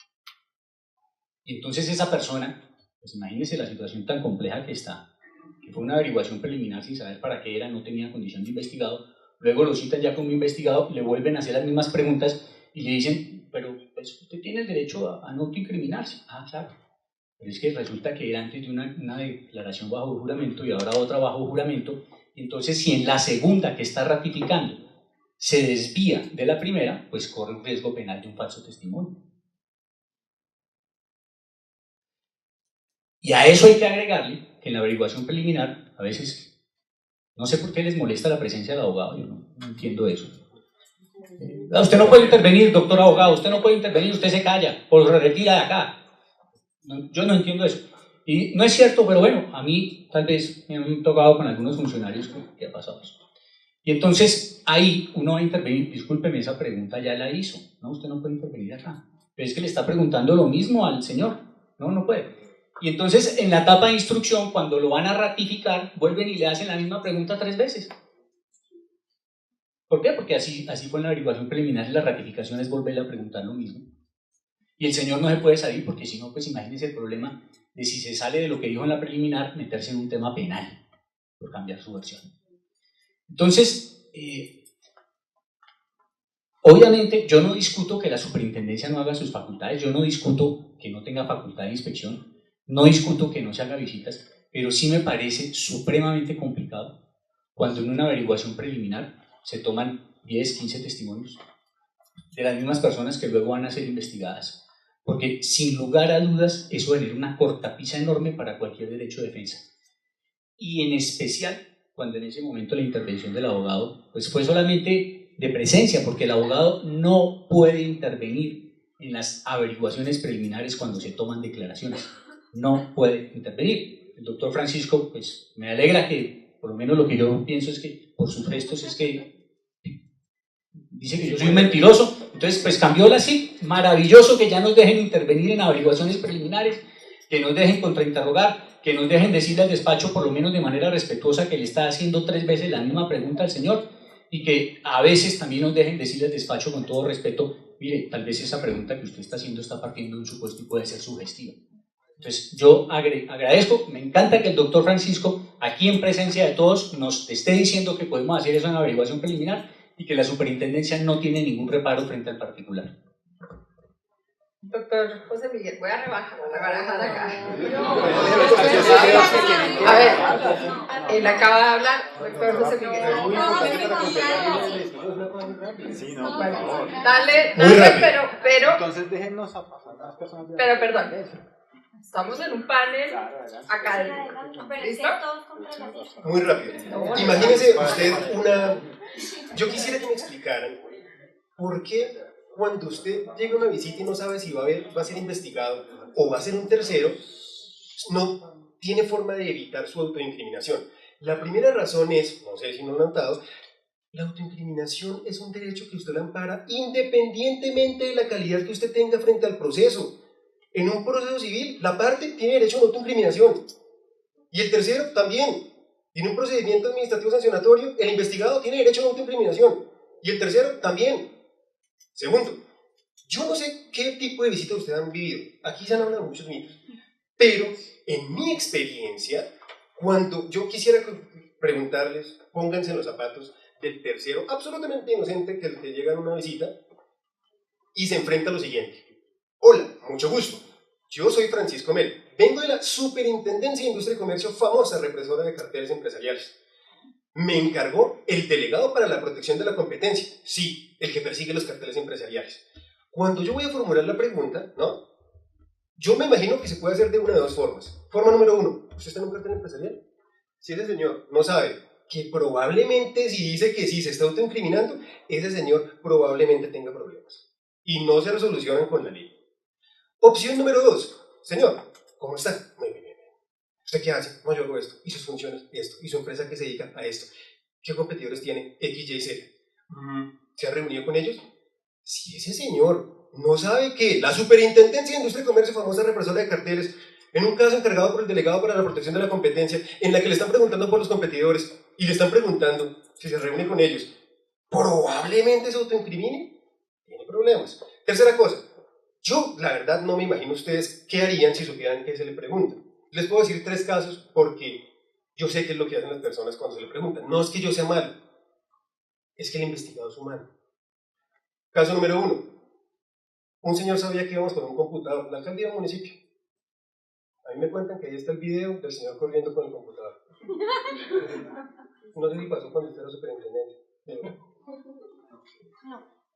Y entonces esa persona, pues imagínese la situación tan compleja que está, que fue una averiguación preliminar sin saber para qué era, no tenía condición de investigado, luego lo citan ya como investigado, le vuelven a hacer las mismas preguntas y le dicen, pero pues, usted tiene el derecho a no autoincriminarse. Ah, claro, pero es que resulta que era antes de una declaración bajo juramento y ahora otra bajo juramento. Entonces, si en la segunda que está ratificando se desvía de la primera, pues corre un riesgo penal de un falso testimonio. Y a eso hay que agregarle que en la averiguación preliminar, a veces, no sé por qué les molesta la presencia del abogado, yo no entiendo eso. Usted no puede intervenir, doctor abogado, usted no puede intervenir, usted se calla, o se retira de acá. Yo no entiendo eso. Y no es cierto, pero bueno, a mí tal vez me han tocado con algunos funcionarios que ha pasado eso. Y entonces ahí uno va a intervenir, discúlpeme, esa pregunta ya la hizo, no, usted no puede intervenir acá, pero es que le está preguntando lo mismo al señor, no puede. Y entonces en la etapa de instrucción, cuando lo van a ratificar, vuelven y le hacen la misma pregunta 3 veces. ¿Por qué? Porque así fue en la averiguación preliminar y la ratificación es volverle a preguntar lo mismo. Y el señor no se puede salir porque si no, pues imagínese el problema de si se sale de lo que dijo en la preliminar, meterse en un tema penal por cambiar su versión. Entonces, obviamente yo no discuto que la superintendencia no haga sus facultades, yo no discuto que no tenga facultad de inspección, no discuto que no se haga visitas, pero sí me parece supremamente complicado cuando en una averiguación preliminar se toman 10, 15 testimonios de las mismas personas que luego van a ser investigadas, porque sin lugar a dudas eso genera una cortapisa enorme para cualquier derecho de defensa, y en especial cuando en ese momento la intervención del abogado pues fue solamente de presencia, porque el abogado no puede intervenir en las averiguaciones preliminares cuando se toman declaraciones, no puede intervenir. El doctor Francisco, pues me alegra que, por lo menos lo que yo pienso es que, por sus gestos, es que dice que yo soy un mentiroso, entonces pues cambió la CIP, maravilloso que ya nos dejen intervenir en averiguaciones preliminares, que nos dejen contrainterrogar, que nos dejen decirle al despacho, por lo menos de manera respetuosa, que le está haciendo 3 veces la misma pregunta al señor, y que a veces también nos dejen decirle al despacho con todo respeto, mire, tal vez esa pregunta que usted está haciendo está partiendo de un supuesto y puede ser sugestiva. Entonces yo agradezco, me encanta que el doctor Francisco, aquí en presencia de todos, nos esté diciendo que podemos hacer eso en averiguación preliminar y que la superintendencia no tiene ningún reparo frente al particular. Doctor José Miguel, voy a rebajar acá. A ver, él acaba de hablar, doctor José Miguel. Bueno, dale, pero entonces déjennos a las personas. Pero perdón, estamos en un panel académico. ¿Listo? Muy rápido. Imagínese usted yo quisiera que me explicaran por qué cuando usted llega a una visita y no sabe si va a ser investigado o va a ser un tercero, no tiene forma de evitar su autoincriminación. La primera razón es, no sé si no lo han notado, la autoincriminación es un derecho que usted lo ampara independientemente de la calidad que usted tenga frente al proceso. En un proceso civil, la parte tiene derecho a una autoincriminación. Y el tercero también. En un procedimiento administrativo sancionatorio, el investigado tiene derecho a una autoincriminación. Y el tercero también. Segundo, yo no sé qué tipo de visitas ustedes han vivido. Aquí se han hablado muchos mitos. Pero en mi experiencia, cuando yo quisiera preguntarles, pónganse en los zapatos del tercero, absolutamente inocente, que llega a una visita y se enfrenta a lo siguiente. Hola, mucho gusto. Yo soy Francisco Mel. Vengo de la Superintendencia de Industria y Comercio, famosa represora de carteles empresariales. Me encargó el delegado para la protección de la competencia. Sí, el que persigue los carteles empresariales. Cuando yo voy a formular la pregunta, ¿no? Yo me imagino que se puede hacer de una de dos formas. Forma número 1, ¿usted está en un cartel empresarial? Si ese señor no sabe que probablemente si dice que sí se está autoincriminando, ese señor probablemente tenga problemas. Y no se resolucionan con la ley. Opción número 2, señor, ¿cómo está? Muy bien. ¿Usted qué hace? No, yo hago esto. ¿Y sus funciones? Esto. ¿Y su empresa qué se dedica a esto? ¿Qué competidores tiene? X, Y, Z. ¿Se ha reunido con ellos? Si ese señor no sabe que la Superintendencia de Industria y Comercio, famosa represora de carteles, en un caso encargado por el delegado para la protección de la competencia, en la que le están preguntando por los competidores y le están preguntando si se reúne con ellos, probablemente se autoincrimine, tiene problemas. Tercera cosa, yo la verdad no me imagino ustedes qué harían si supieran que se le pregunta. Les puedo decir 3 casos porque yo sé qué es lo que hacen las personas cuando se le preguntan. No es que yo sea malo, es que el investigado es humano. Caso número 1. Un señor sabía que íbamos con un computador, la alcaldía del municipio. A mí me cuentan que ahí está el video del señor corriendo con el computador. No sé si pasó cuando usted era superintendente.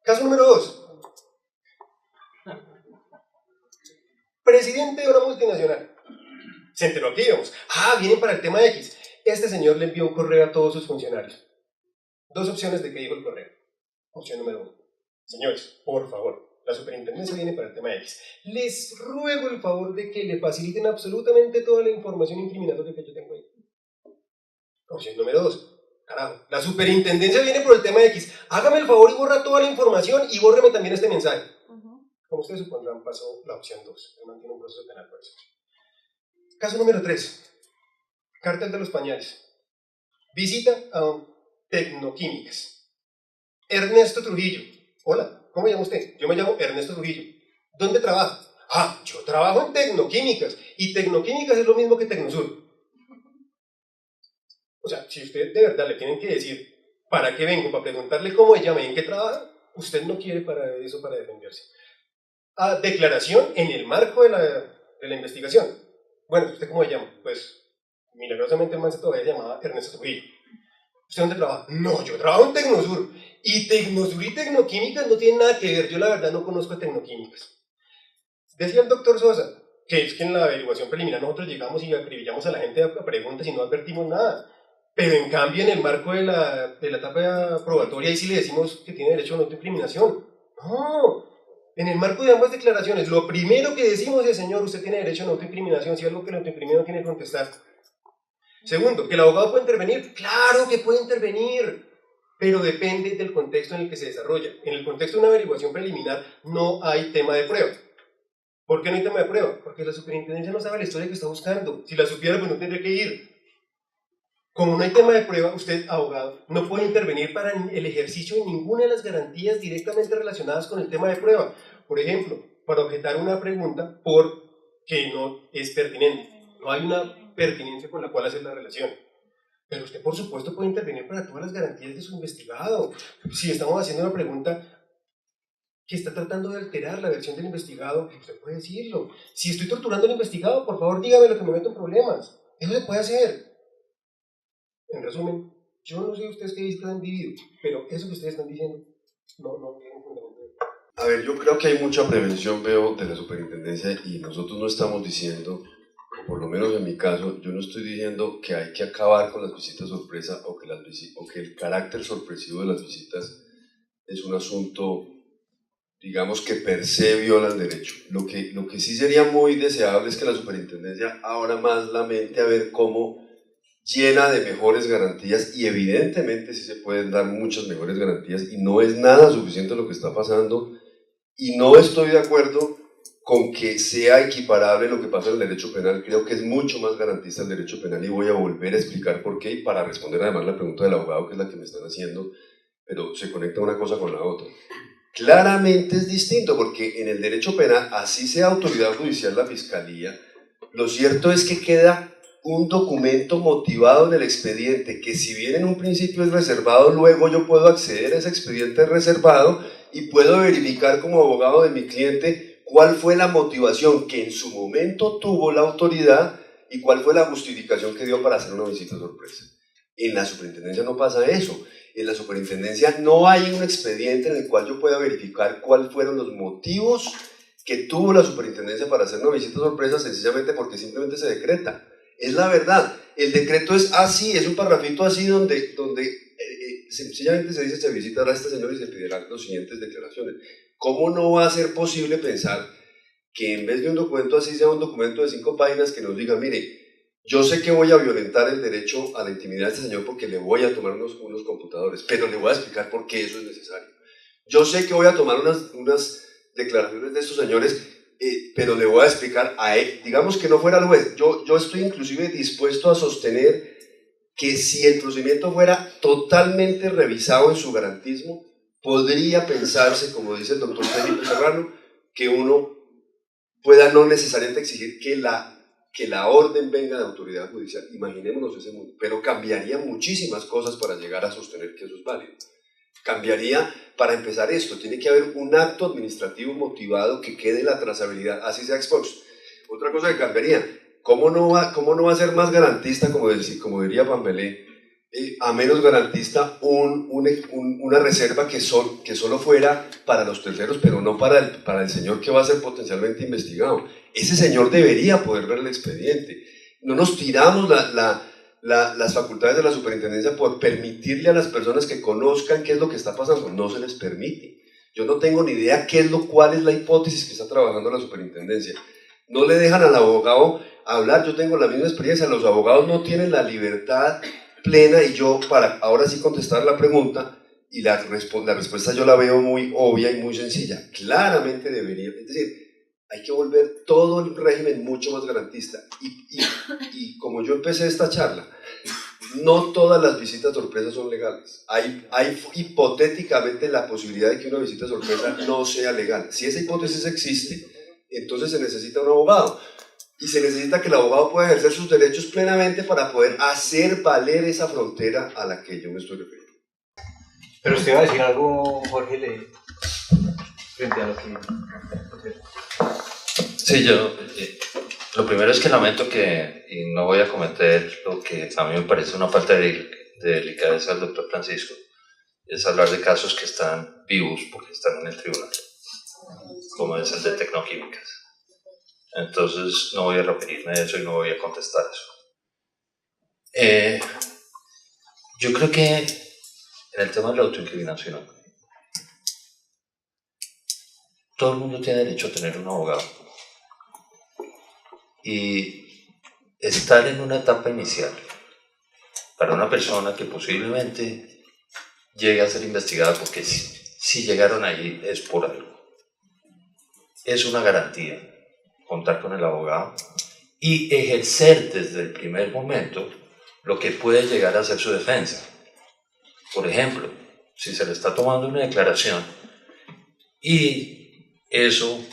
Caso número 2. Presidente de una multinacional. Se enteró que íbamos. Vienen para el tema X. Este señor le envió un correo a todos sus funcionarios. 2 opciones de qué dijo el correo. Opción número 1. Señores, por favor, la superintendencia viene para el tema X. Les ruego el favor de que le faciliten absolutamente toda la información incriminatoria que yo tengo ahí. Opción número 2. Carajo, la superintendencia viene por el tema X. Hágame el favor y borra toda la información y bórreme también este mensaje. Como ustedes supondrán, pasó la opción 2. Él mantiene un proceso penal por eso. Caso número 3. Cártel de los pañales. Visita a Tecnoquímicas. Ernesto Trujillo. Hola, ¿cómo llama usted? Yo me llamo Ernesto Trujillo. ¿Dónde trabaja? Yo trabajo en Tecnoquímicas. Y Tecnoquímicas es lo mismo que Tecnosur. O sea, si usted de verdad le tienen que decir para qué vengo, para preguntarle cómo se llama y en qué trabaja, usted no quiere para eso, para defenderse. Declaración en el marco de la investigación. Bueno, ¿usted cómo se llama? Pues, milagrosamente el man todavía se llamaba Ernesto Trujillo. ¿Usted dónde trabaja? No, yo trabajo en Tecnosur. Y Tecnosur y Tecnoquímicas no tienen nada que ver. Yo la verdad no conozco a Tecnoquímicas. Decía el doctor Sosa, que es que en la averiguación preliminar nosotros llegamos y acribillamos a la gente a preguntas y no advertimos nada. Pero en cambio en el marco de la etapa probatoria ahí sí le decimos que tiene derecho a no autoincriminación. No. En el marco de ambas declaraciones, lo primero que decimos es, señor, usted tiene derecho a no autoincriminación, si algo que el autoincriminado tiene que contestar. Segundo, ¿que el abogado puede intervenir? ¡Claro que puede intervenir! Pero depende del contexto en el que se desarrolla. En el contexto de una averiguación preliminar no hay tema de prueba. ¿Por qué no hay tema de prueba? Porque la superintendencia no sabe la historia que está buscando. Si la supiera, pues no tendría que ir. Como no hay tema de prueba, usted, abogado, no puede intervenir para el ejercicio de ninguna de las garantías directamente relacionadas con el tema de prueba. Por ejemplo, para objetar una pregunta porque no es pertinente. No hay una pertinencia con la cual hacer la relación. Pero usted, por supuesto, puede intervenir para todas las garantías de su investigado. Si estamos haciendo una pregunta que está tratando de alterar la versión del investigado, usted puede decirlo. Si estoy torturando al investigado, por favor, dígame lo que me meto en problemas. Eso se puede hacer. En resumen, yo no sé ustedes qué han vivido, pero eso que ustedes están diciendo no tiene fundamento. A ver, yo creo que hay mucha prevención, veo, de la superintendencia y nosotros no estamos diciendo, o por lo menos en mi caso, yo no estoy diciendo que hay que acabar con las visitas sorpresa o que el carácter sorpresivo de las visitas es un asunto, digamos, que per se viola el derecho. Lo que sí sería muy deseable es que la superintendencia abra más la mente a ver cómo llena de mejores garantías, y evidentemente sí se pueden dar muchas mejores garantías y no es nada suficiente lo que está pasando, y no estoy de acuerdo con que sea equiparable lo que pasa en el derecho penal. Creo que es mucho más garantista el derecho penal y voy a volver a explicar por qué, y para responder además la pregunta del abogado, que es la que me están haciendo, pero se conecta una cosa con la otra. Claramente es distinto, porque en el derecho penal, así sea autoridad judicial la fiscalía, lo cierto es que queda un documento motivado en el expediente, que si bien en un principio es reservado, luego yo puedo acceder a ese expediente reservado y puedo verificar como abogado de mi cliente cuál fue la motivación que en su momento tuvo la autoridad y cuál fue la justificación que dio para hacer una visita sorpresa. En la superintendencia no pasa eso. En la superintendencia no hay un expediente en el cual yo pueda verificar cuáles fueron los motivos que tuvo la superintendencia para hacer una visita sorpresa, sencillamente porque simplemente se decreta. Es la verdad. El decreto es así, es un parrafito así donde sencillamente se dice: se visitará a este señor y se pedirán las siguientes declaraciones. ¿Cómo no va a ser posible pensar que en vez de un documento así sea un documento de 5 páginas que nos diga: mire, yo sé que voy a violentar el derecho a la intimidad de este señor porque le voy a tomar unos computadores, pero le voy a explicar por qué eso es necesario. Yo sé que voy a tomar unas declaraciones de estos señores, pero le voy a explicar a él, digamos que no fuera el juez, yo estoy inclusive dispuesto a sostener que si el procedimiento fuera totalmente revisado en su garantismo, podría pensarse, como dice el doctor Felipe Serrano, que uno pueda no necesariamente exigir que la orden venga de autoridad judicial. Imaginémonos ese mundo, pero cambiaría muchísimas cosas para llegar a sostener que eso es válido. Cambiaría, para empezar, esto, tiene que haber un acto administrativo motivado que quede la trazabilidad, así sea ex post. Otra cosa que cambiaría: ¿cómo no va a ser más garantista, como diría Pambelé, a menos garantista una reserva que solo fuera para los terceros, pero no para el señor que va a ser potencialmente investigado? Ese señor debería poder ver el expediente. No nos tiramos las facultades de la superintendencia por permitirle a las personas que conozcan qué es lo que está pasando. No se les permite. Yo no tengo ni idea cuál es la hipótesis que está trabajando la superintendencia. No le dejan al abogado hablar. Yo tengo la misma experiencia. Los abogados no tienen la libertad plena, y yo, para ahora sí contestar la pregunta, y la respuesta yo la veo muy obvia y muy sencilla. Claramente debería, es decir, hay que volver todo el régimen mucho más garantista. Y como yo empecé esta charla, no todas las visitas sorpresas son legales. Hay hipotéticamente la posibilidad de que una visita sorpresa no sea legal. Si esa hipótesis existe, entonces se necesita un abogado. Y se necesita que el abogado pueda ejercer sus derechos plenamente para poder hacer valer esa frontera a la que yo me estoy refiriendo. Pero usted va a decir algo, Jorge, frente a lo que... Sí, yo lo primero es que lamento y no voy a cometer lo que a mí me parece una falta de delicadeza del doctor Francisco, es hablar de casos que están vivos porque están en el tribunal, como es el de Tecnoquímicas. Entonces no voy a referirme a eso y no voy a contestar eso. Yo creo que en el tema de la autoincriminación, todo el mundo tiene derecho a tener un abogado. Y estar en una etapa inicial para una persona que posiblemente llegue a ser investigada, porque si llegaron allí es por algo, es una garantía contar con el abogado y ejercer desde el primer momento lo que puede llegar a ser su defensa. Por ejemplo, si se le está tomando una declaración y eso,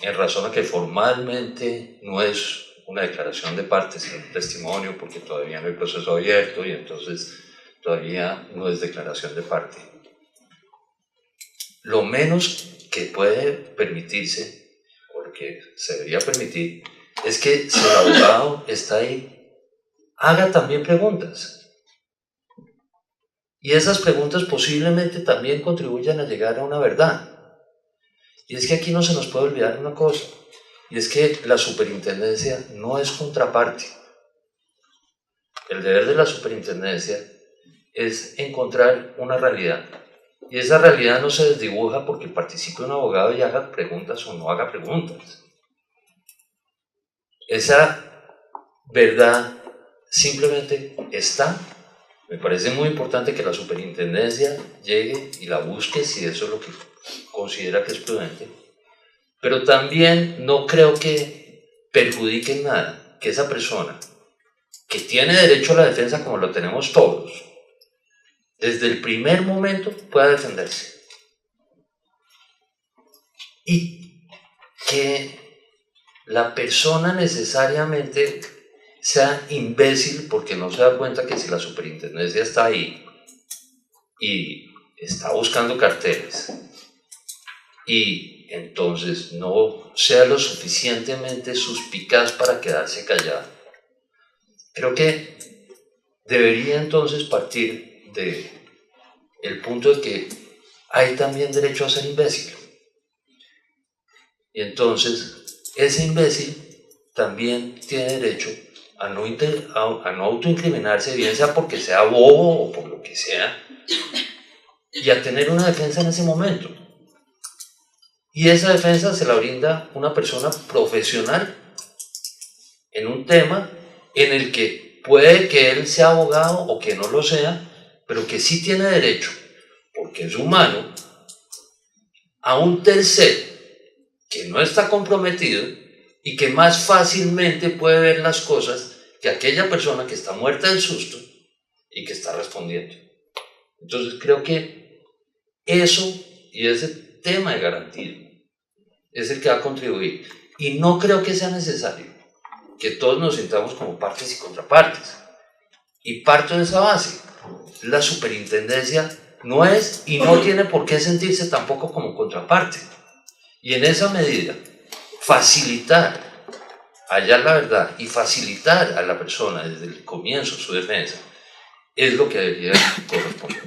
en razón a que formalmente no es una declaración de parte, sino un testimonio, porque todavía no hay proceso abierto y entonces todavía no es declaración de parte. Lo menos que puede permitirse, o lo que se debería permitir, es que si el abogado está ahí, haga también preguntas. Y esas preguntas posiblemente también contribuyan a llegar a una verdad. Y es que aquí no se nos puede olvidar una cosa, y es que la superintendencia no es contraparte. El deber de la superintendencia es encontrar una realidad, y esa realidad no se desdibuja porque participe un abogado y haga preguntas o no haga preguntas. Esa verdad simplemente está. Me parece muy importante que la superintendencia llegue y la busque si eso es lo que considera que es prudente, pero también no creo que perjudique en nada que esa persona que tiene derecho a la defensa, como lo tenemos todos, desde el primer momento pueda defenderse y que la persona necesariamente sea imbécil porque no se da cuenta que si la superintendencia está ahí y está buscando carteles y entonces no sea lo suficientemente suspicaz para quedarse callado. Creo que debería entonces partir de el punto de que hay también derecho a ser imbécil. Y entonces ese imbécil también tiene derecho a no autoincriminarse, bien sea porque sea bobo o por lo que sea, y a tener una defensa en ese momento. Y esa defensa se la brinda una persona profesional en un tema en el que puede que él sea abogado o que no lo sea, pero que sí tiene derecho, porque es humano, a un tercero que no está comprometido y que más fácilmente puede ver las cosas que aquella persona que está muerta del susto y que está respondiendo. Entonces creo que eso y ese tema de garantismo es el que va a contribuir. Y no creo que sea necesario que todos nos sintamos como partes y contrapartes. Y parto de esa base. La superintendencia no es y no tiene por qué sentirse tampoco como contraparte. Y en esa medida, facilitar, hallar la verdad y facilitar a la persona desde el comienzo su defensa es lo que debería corresponder.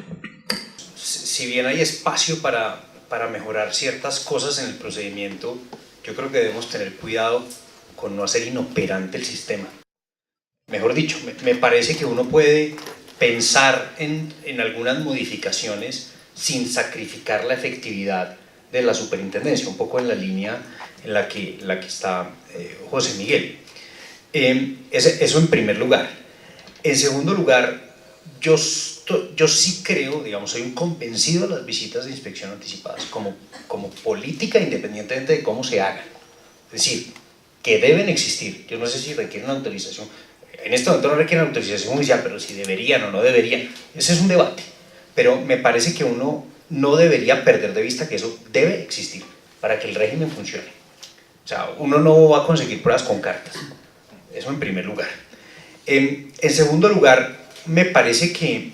Si bien hay espacio para mejorar ciertas cosas en el procedimiento, yo creo que debemos tener cuidado con no hacer inoperante el sistema. Mejor dicho, me parece que uno puede pensar en algunas modificaciones sin sacrificar la efectividad de la superintendencia, un poco en la línea en la que está José Miguel. Eso en primer lugar. En segundo lugar, yo sí creo, digamos, soy un convencido de las visitas de inspección anticipadas como política independientemente de cómo se hagan. Es decir, que deben existir. Yo no sé si requieren una autorización. En este momento no requieren autorización judicial, pero si deberían o no deberían, ese es un debate. Pero me parece que uno no debería perder de vista que eso debe existir para que el régimen funcione. O sea, uno no va a conseguir pruebas con cartas. Eso en primer lugar. En segundo lugar, me parece que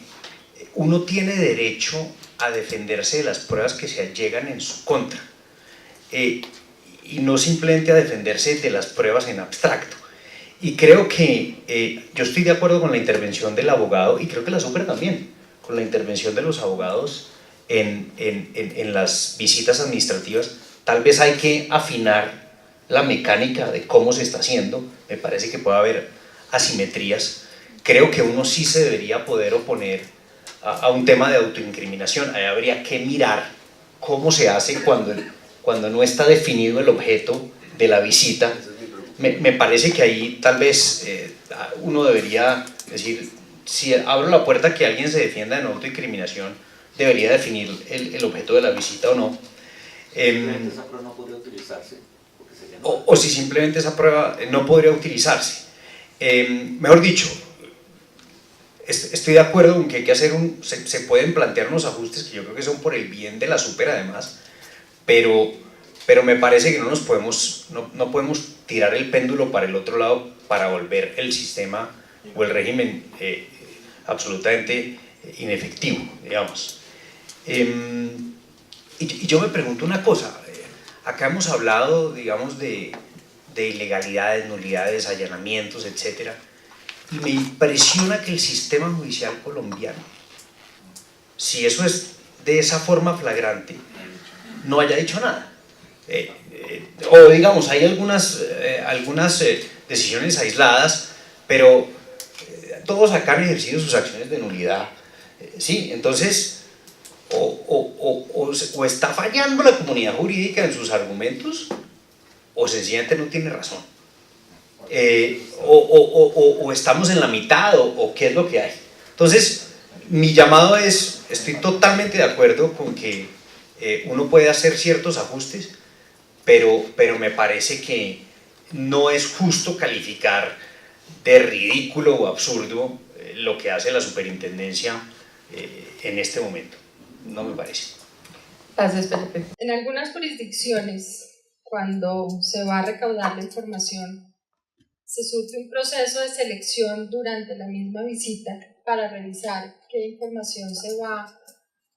uno tiene derecho a defenderse de las pruebas que se allegan en su contra. Y no simplemente a defenderse de las pruebas en abstracto. Y creo que yo estoy de acuerdo con la intervención del abogado, y creo que la Super también, con la intervención de los abogados en las visitas administrativas. Tal vez hay que afinar la mecánica de cómo se está haciendo. Me parece que puede haber asimetrías. Creo que uno sí se debería poder oponer a un tema de autoincriminación. Ahí habría que mirar cómo se hace cuando no está definido el objeto de la visita. Me parece que ahí tal vez uno debería decir, si abro la puerta que alguien se defienda de no autoincriminación, debería definir el objeto de la visita o no. Esa prueba no podría utilizarse. O si simplemente esa prueba no podría utilizarse. Mejor dicho, estoy de acuerdo en que hay que hacer se pueden plantear unos ajustes que yo creo que son por el bien de la Super además, pero me parece que no podemos tirar el péndulo para el otro lado para volver el sistema o el régimen absolutamente inefectivo, digamos. Y yo me pregunto una cosa, acá hemos hablado, digamos, de ilegalidades, nulidades, allanamientos, etc. Y me impresiona que el sistema judicial colombiano, si eso es de esa forma flagrante, no haya dicho nada. O digamos, hay algunas decisiones aisladas, pero todos acá han ejercido sus acciones de nulidad. Sí, entonces, o está fallando la comunidad jurídica en sus argumentos, o sencillamente no tiene razón. O estamos en la mitad, o qué es lo que hay. Entonces, mi llamado es, estoy totalmente de acuerdo con que uno puede hacer ciertos ajustes, pero me parece que no es justo calificar de ridículo o absurdo lo que hace la superintendencia en este momento. No me parece. Gracias, Felipe. En algunas jurisdicciones, cuando se va a recaudar la información se surge un proceso de selección durante la misma visita para revisar qué información se va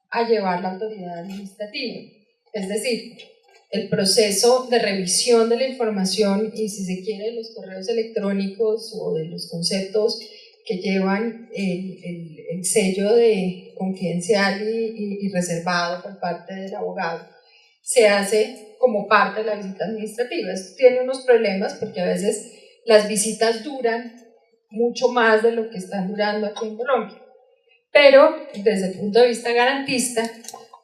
a llevar la autoridad administrativa. Es decir, el proceso de revisión de la información y, si se quiere, los correos electrónicos o de los conceptos que llevan el sello de confidencial y reservado por parte del abogado, se hace como parte de la visita administrativa. Esto tiene unos problemas porque a veces las visitas duran mucho más de lo que están durando aquí en Colombia, pero desde el punto de vista garantista,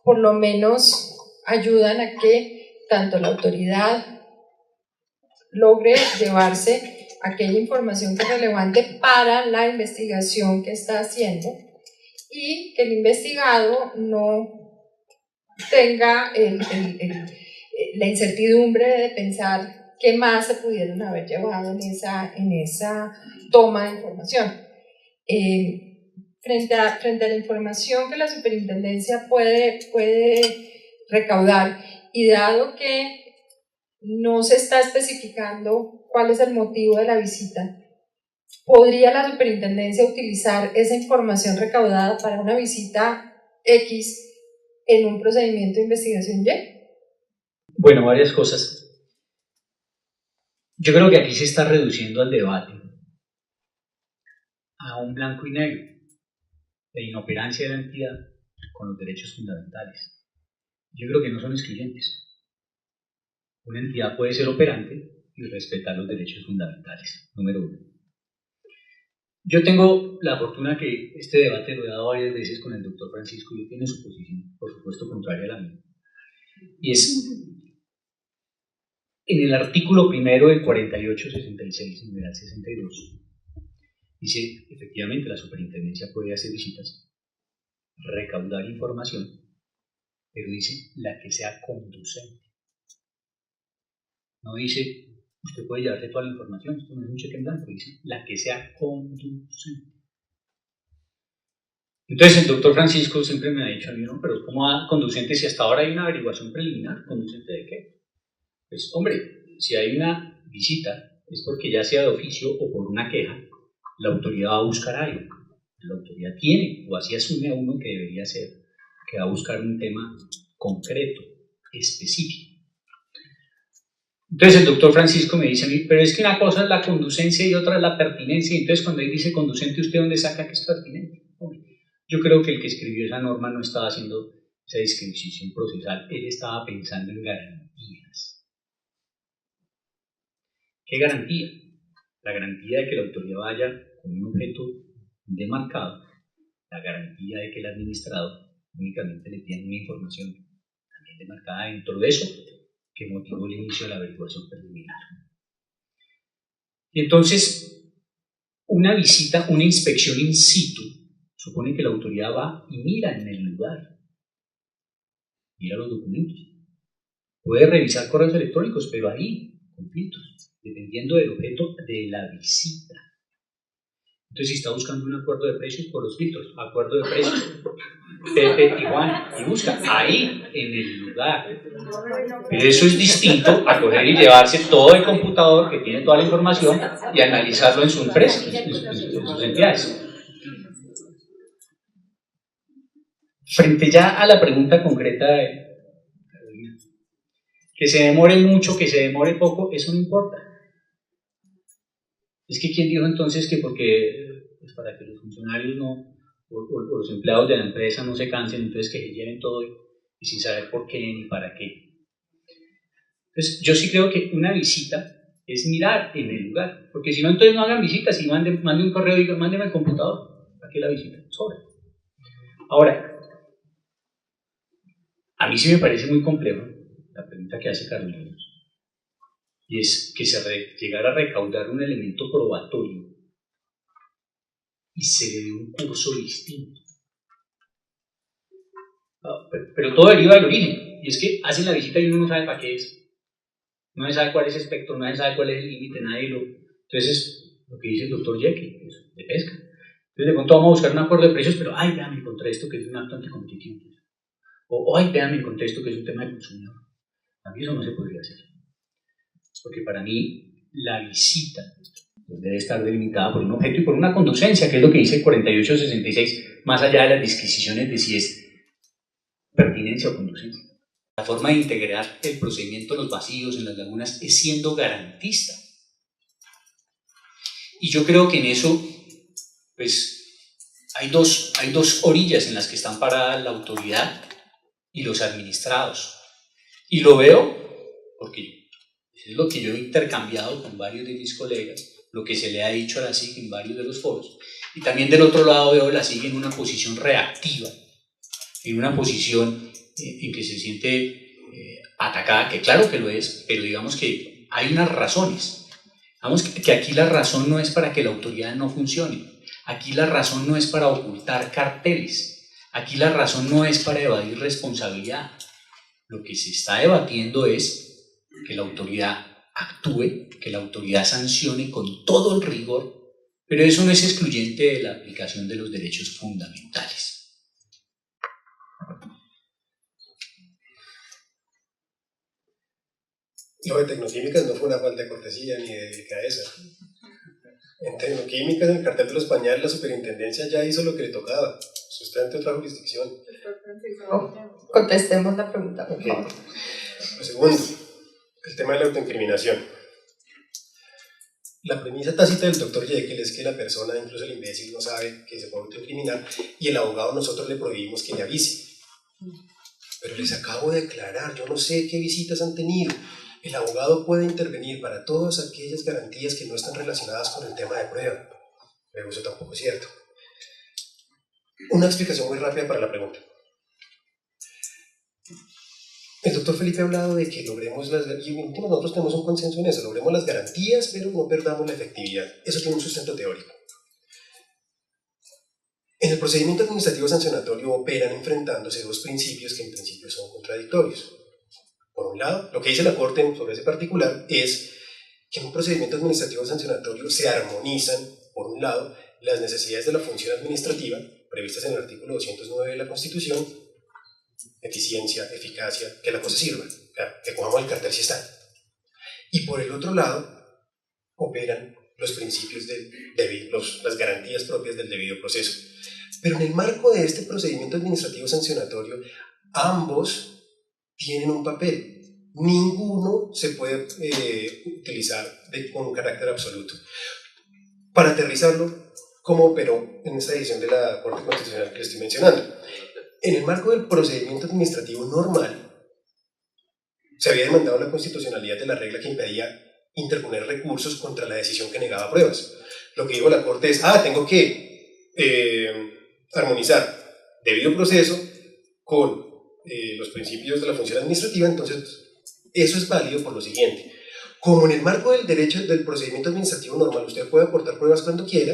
por lo menos ayudan a que tanto la autoridad logre llevarse aquella información que es relevante para la investigación que está haciendo y que el investigado no tenga la incertidumbre de pensar qué más se pudieron haber llevado en esa toma de información. Frente a la información que la superintendencia puede recaudar, y dado que no se está especificando cuál es el motivo de la visita, ¿podría la superintendencia utilizar esa información recaudada para una visita X en un procedimiento de investigación Y? Bueno, varias cosas. Yo creo que aquí se está reduciendo el debate a un blanco y negro, la inoperancia de la entidad con los derechos fundamentales. Yo creo que no son excluyentes. Una entidad puede ser operante y respetar los derechos fundamentales, número uno. Yo tengo la fortuna que este debate lo he dado varias veces con el doctor Francisco y él tiene su posición, por supuesto, contraria a la mía. Y es, en el artículo primero del 4866, numeral 62, dice, efectivamente, la superintendencia puede hacer visitas, recaudar información, pero dice la que sea conducente. No dice, usted puede llevarse toda la información, esto no es un cheque en blanco, dice la que sea conducente. Entonces el doctor Francisco siempre me ha dicho a mí, no, pero ¿cómo va conducente si hasta ahora hay una averiguación preliminar? ¿Conducente de qué? Pues hombre, si hay una visita es porque ya sea de oficio o por una queja, la autoridad va a buscar algo. La autoridad tiene, o así asume a uno que debería ser, que va a buscar un tema concreto, específico. Entonces el doctor Francisco me dice a mí, pero es que una cosa es la conducencia y otra es la pertinencia. Entonces cuando él dice conducente, ¿usted dónde saca que es pertinente? Yo creo que el que escribió esa norma no estaba haciendo esa disquisición procesal, él estaba pensando en garantías. ¿Qué garantía? La garantía de que la autoridad vaya con un objeto demarcado, la garantía de que el administrado únicamente le tiene una información también demarcada dentro de eso que motivó el inicio de la averiguación preliminar. Y entonces, una visita, una inspección in situ, supone que la autoridad va y mira en el lugar, mira los documentos, puede revisar correos electrónicos, pero ahí, con filtros, dependiendo del objeto de la visita. Entonces, si está buscando un acuerdo de precios, por los filtros, acuerdo de precios, Pepe y Juan, y busca ahí, en el lugar. Pero eso es distinto a coger y llevarse todo el computador que tiene toda la información y analizarlo en su empresa, en sus entidades. Frente ya a la pregunta concreta de Carolina, que se demore mucho, que se demore poco, eso no importa. Es que ¿quién dijo entonces que porque, pues para que los funcionarios no, o los empleados de la empresa no se cansen, entonces que se lleven todo y sin saber por qué ni para qué? Entonces yo sí creo que una visita es mirar en el lugar, porque si no, entonces no hagan visitas y manden un correo y digan, mándeme el computador, ¿para qué la visita? Sobra. Ahora, a mí sí me parece muy complejo la pregunta que hace Carolina, y es que se llegara a recaudar un elemento probatorio y se le dé un curso distinto. Pero todo deriva del origen, y es que hacen la visita y uno no sabe para qué es. No se sabe cuál es el espectro, no se sabe cuál es el límite, nadie lo... Entonces, lo que dice el doctor Jekyll, pues, de pesca. Entonces, de pronto vamos a buscar un acuerdo de precios, pero, ay, vean, encontré esto que es un acto anticompetitivo. O, ay, vean, encontré esto que es un tema de consumidor. A mí eso no se podría hacer. Porque para mí, la visita debe estar delimitada por un objeto y por una conducencia, que es lo que dice el 4866, más allá de las disquisiciones de si es pertinencia o conducencia. La forma de integrar el procedimiento en los vacíos, en las lagunas, es siendo garantista. Y yo creo que en eso, pues, hay dos orillas en las que están paradas la autoridad y los administrados. Y lo veo porque es lo que yo he intercambiado con varios de mis colegas, lo que se le ha dicho a la SIC en varios de los foros. Y también del otro lado veo a la SIC en una posición reactiva, en una posición en que se siente atacada, que claro que lo es, pero digamos que hay unas razones. Digamos que aquí la razón no es para que la autoridad no funcione, aquí la razón no es para ocultar carteles, aquí la razón no es para evadir responsabilidad. Lo que se está debatiendo es que la autoridad actúe, que la autoridad sancione con todo el rigor, pero eso no es excluyente de la aplicación de los derechos fundamentales. Lo de tecnoquímicas no fue una falta de cortesía ni de delicadeza. En tecnoquímicas, en el cartel de los pañales, la superintendencia ya hizo lo que le tocaba. Eso está ante otra jurisdicción. Contestemos la pregunta, por favor. Lo segundo, el tema de la autoincriminación. La premisa tácita del Dr. Jekyll es que la persona, incluso el imbécil, no sabe que se puede autoincriminar y el abogado nosotros le prohibimos que le avise. Pero les acabo de aclarar, yo no sé qué visitas han tenido. El abogado puede intervenir para todas aquellas garantías que no están relacionadas con el tema de prueba. Pero eso tampoco es cierto. Una explicación muy rápida para la pregunta. El doctor Felipe ha hablado de que logremos las garantías, y nosotros tenemos un consenso en eso, logremos las garantías, pero no perdamos la efectividad. Eso tiene un sustento teórico. En el procedimiento administrativo sancionatorio operan enfrentándose dos principios que en principio son contradictorios. Por un lado, lo que dice la Corte sobre ese particular es que en un procedimiento administrativo sancionatorio se armonizan, por un lado, las necesidades de la función administrativa, previstas en el artículo 209 de la Constitución, eficiencia, eficacia, que la cosa sirva, claro, que cojamos el cartel si está. Y por el otro lado, operan los principios las garantías propias del debido proceso. Pero en el marco de este procedimiento administrativo sancionatorio, ambos tienen un papel. Ninguno se puede utilizar con carácter absoluto. Para aterrizarlo, ¿cómo operó en esta edición de la Corte Constitucional que les estoy mencionando? En el marco del procedimiento administrativo normal, se había demandado la constitucionalidad de la regla que impedía interponer recursos contra la decisión que negaba pruebas. Lo que dijo la Corte es, tengo que armonizar debido proceso con los principios de la función administrativa, entonces eso es válido por lo siguiente. Como en el marco del derecho del procedimiento administrativo normal usted puede aportar pruebas cuando quiera,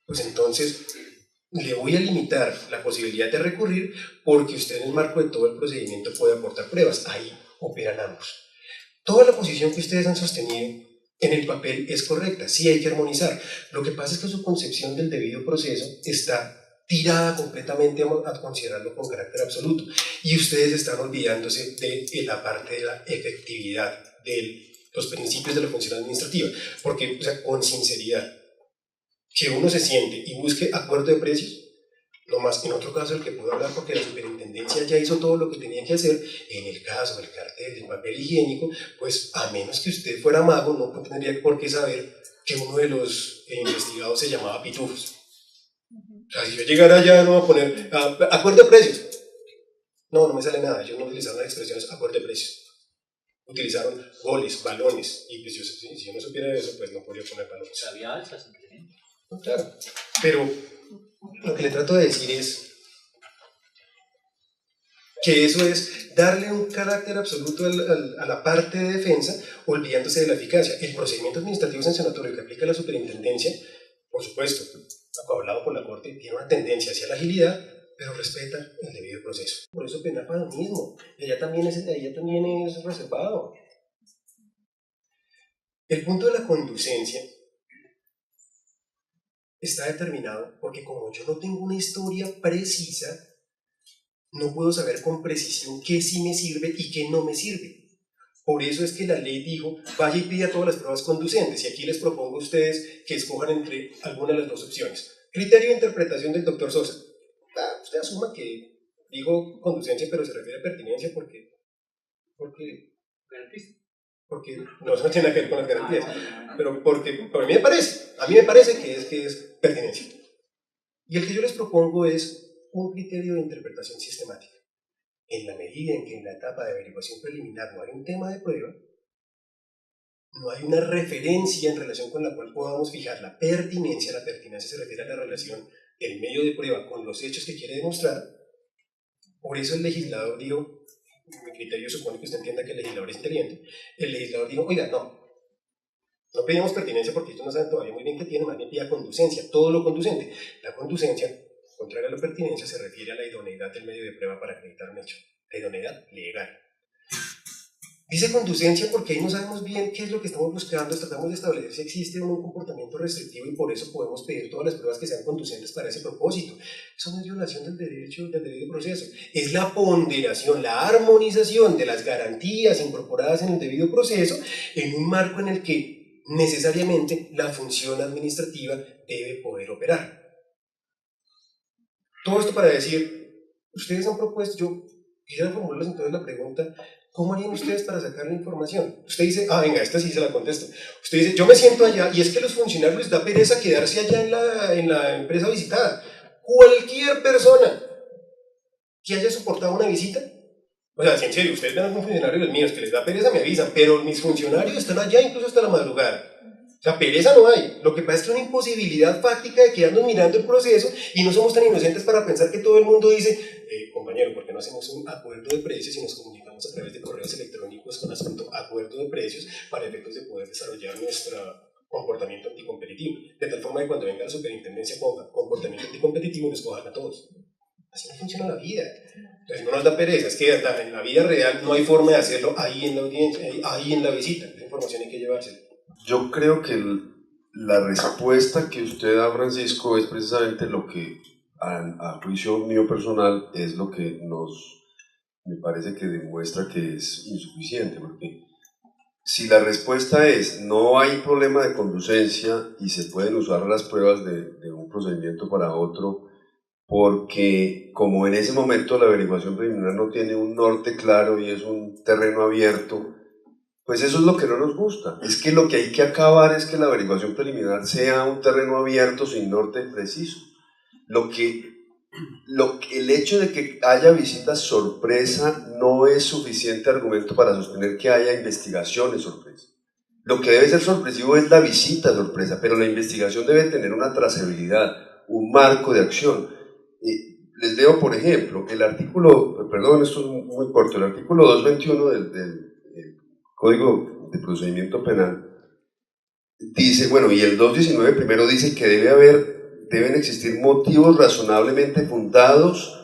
pues entonces le voy a limitar la posibilidad de recurrir porque usted en el marco de todo el procedimiento puede aportar pruebas. Ahí operan ambos. Toda la posición que ustedes han sostenido en el papel es correcta, sí hay que armonizar. Lo que pasa es que su concepción del debido proceso está tirada completamente a considerarlo con carácter absoluto y ustedes están olvidándose de la parte de la efectividad de los principios de la función administrativa, porque, o sea, con sinceridad, que uno se siente y busque acuerdo de precios, no más en otro caso el que puedo hablar porque la superintendencia ya hizo todo lo que tenía que hacer. En el caso del cartel del papel higiénico, pues a menos que usted fuera mago no tendría por qué saber que uno de los investigados se llamaba Pitufos. O sea, si yo llegara allá no voy a poner acuerdo de precios. No me sale nada. Ellos no utilizaron las expresiones acuerdo de precios. Utilizaron goles, balones. Y pues si yo no supiera eso, pues no podría poner balones. Había alzas, no, claro. Pero lo que le trato de decir es que eso es darle un carácter absoluto a la parte de defensa, olvidándose de la eficacia. El procedimiento administrativo sancionatorio que aplica la superintendencia, por supuesto, hablado por la Corte, tiene una tendencia hacia la agilidad, pero respeta el debido proceso. Por eso penal para lo mismo, y allá también es reservado. El punto de la conducencia está determinado porque como yo no tengo una historia precisa, no puedo saber con precisión qué sí me sirve y qué no me sirve. Por eso es que la ley dijo, vaya y pida todas las pruebas conducentes, y aquí les propongo a ustedes que escojan entre alguna de las dos opciones. Criterio de interpretación del doctor Sosa. Usted asuma que dijo conducencia, pero se refiere a pertinencia porque no, eso no tiene nada que ver con las garantías, pero porque a mí me parece que es pertinencia. Y el que yo les propongo es un criterio de interpretación sistemática. En la medida en que en la etapa de averiguación preliminar no hay un tema de prueba, no hay una referencia en relación con la cual podamos fijar la pertinencia se refiere a la relación del medio de prueba con los hechos que quiere demostrar. Por eso el legislador dijo, mi criterio supone que usted entienda que el legislador es inteligente, el legislador dijo, oiga, no pedimos pertinencia porque esto no saben todavía muy bien qué tiene, más bien pida conducencia, todo lo conducente. La conducencia, contraria a la pertinencia, se refiere a la idoneidad del medio de prueba para acreditar un hecho, la idoneidad legal. Dice conducencia porque ahí no sabemos bien qué es lo que estamos buscando, tratamos de establecer si existe un comportamiento restrictivo y por eso podemos pedir todas las pruebas que sean conducentes para ese propósito. Eso no es violación del derecho, del debido proceso, es la ponderación, la armonización de las garantías incorporadas en el debido proceso en un marco en el que necesariamente la función administrativa debe poder operar. Todo esto para decir, ustedes han propuesto, yo quisiera formularles entonces la pregunta, ¿cómo harían ustedes para sacar la información? Usted dice, venga, esta sí se la contesto. Usted dice, yo me siento allá, y es que a los funcionarios les da pereza quedarse allá en la empresa visitada. Cualquier persona que haya soportado una visita, o sea, si en serio, ustedes ven a algún funcionario de los míos que les da pereza, me avisan, pero mis funcionarios están allá incluso hasta la madrugada. O sea, pereza no hay. Lo que pasa es que hay una imposibilidad fáctica de quedarnos mirando el proceso y no somos tan inocentes para pensar que todo el mundo dice, compañero, ¿por qué no hacemos un acuerdo de precios y nos comunicamos a través de correos electrónicos con asunto acuerdo de precios para efectos de poder desarrollar nuestro comportamiento anticompetitivo? De tal forma que cuando venga la superintendencia ponga comportamiento anticompetitivo y nos cojan a todos. Así no funciona la vida. Entonces no nos da pereza, es que en la vida real no hay forma de hacerlo ahí en la audiencia, ahí en la visita. Esa información hay que llevársela. Yo creo que la respuesta que usted da, Francisco, es precisamente lo que, a juicio mío personal, es lo que me parece que demuestra que es insuficiente, porque si la respuesta es no hay problema de conducencia y se pueden usar las pruebas de un procedimiento para otro, porque como en ese momento la averiguación preliminar no tiene un norte claro y es un terreno abierto, pues eso es lo que no nos gusta. Es que lo que hay que acabar es que la averiguación preliminar sea un terreno abierto sin norte preciso. El hecho de que haya visitas sorpresa no es suficiente argumento para sostener que haya investigaciones sorpresa. Lo que debe ser sorpresivo es la visita sorpresa, pero la investigación debe tener una trazabilidad, un marco de acción. Les leo, por ejemplo, el artículo, perdón, esto es muy corto, el artículo 221 del Código de Procedimiento Penal dice, bueno, y el 219 primero dice que deben existir motivos razonablemente fundados,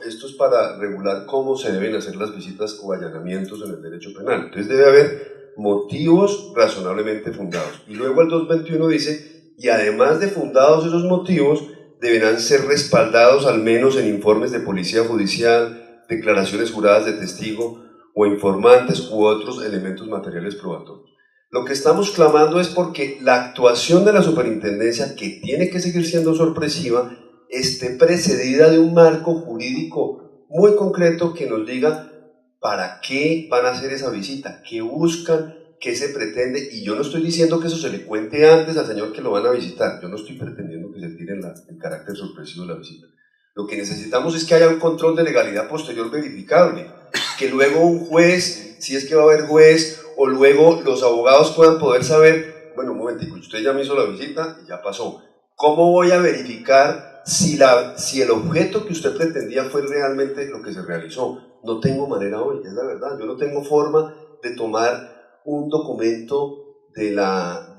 esto es para regular cómo se deben hacer las visitas o allanamientos en el derecho penal, entonces debe haber motivos razonablemente fundados, y luego el 221 dice, y además de fundados esos motivos, deberán ser respaldados al menos en informes de policía judicial, declaraciones juradas de testigo o informantes u otros elementos materiales probatorios. Lo que estamos clamando es porque la actuación de la superintendencia, que tiene que seguir siendo sorpresiva, esté precedida de un marco jurídico muy concreto que nos diga para qué van a hacer esa visita, qué buscan, qué se pretende, y yo no estoy diciendo que eso se le cuente antes al señor que lo van a visitar, yo no estoy pretendiendo que se tire el carácter sorpresivo de la visita. Lo que necesitamos es que haya un control de legalidad posterior verificable, que luego un juez, si es que va a haber juez, o luego los abogados puedan poder saber, bueno, un momentico, usted ya me hizo la visita y ya pasó. ¿Cómo voy a verificar si el objeto que usted pretendía fue realmente lo que se realizó? No tengo manera hoy, es la verdad, yo no tengo forma de tomar un documento de la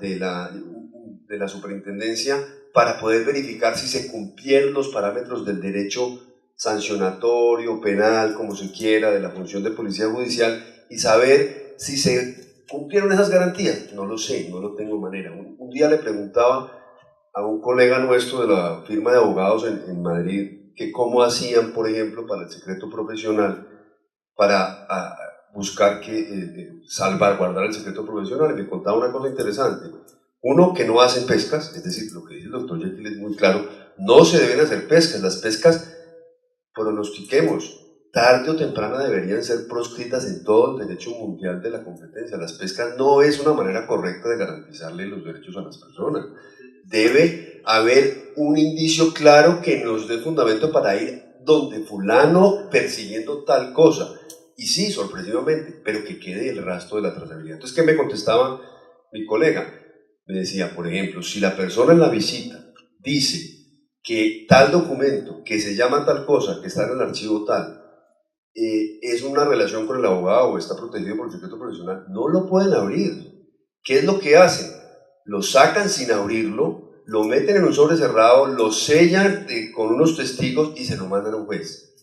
superintendencia para poder verificar si se cumplieron los parámetros del derecho sancionatorio, penal, como se quiera, de la función de policía judicial y saber si se cumplieron esas garantías. No lo sé, no lo tengo manera. Un día le preguntaba a un colega nuestro de la firma de abogados en Madrid que cómo hacían, por ejemplo, para el secreto profesional, para buscar salvaguardar el secreto profesional. Y me contaba una cosa interesante. Uno, que no hacen pescas, es decir, lo que dice el doctor Jekyll es muy claro, no se deben hacer pescas. Las pescas, pronostiquemos, tarde o temprano deberían ser proscritas en todo el derecho mundial de la competencia. Las pescas no es una manera correcta de garantizarle los derechos a las personas. Debe haber un indicio claro que nos dé fundamento para ir donde fulano persiguiendo tal cosa. Y sí, sorpresivamente, pero que quede el rastro de la trazabilidad. Entonces, ¿qué me contestaba mi colega? Me decía, por ejemplo, si la persona en la visita dice que tal documento, que se llama tal cosa, que está en el archivo tal, es una relación con el abogado o está protegido por el secreto profesional, no lo pueden abrir. ¿Qué es lo que hacen? Lo sacan sin abrirlo, lo meten en un sobre cerrado, lo sellan con unos testigos y se lo mandan a un juez.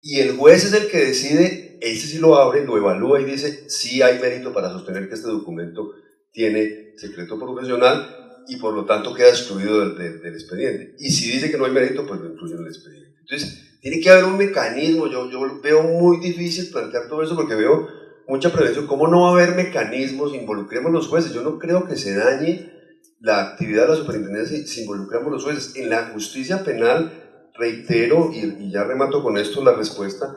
Y el juez es el que decide, ese sí lo abre, lo evalúa y dice, sí hay mérito para sostener que este documento tiene secreto profesional y por lo tanto queda excluido del expediente. Y si dice que no hay mérito, pues lo incluye en el expediente. Entonces, tiene que haber un mecanismo. Yo veo muy difícil plantear todo eso porque veo mucha prevención. ¿Cómo no va a haber mecanismos? Involucremos los jueces. Yo no creo que se dañe la actividad de la superintendencia si involucramos los jueces. En la justicia penal, reitero, y ya remato con esto la respuesta,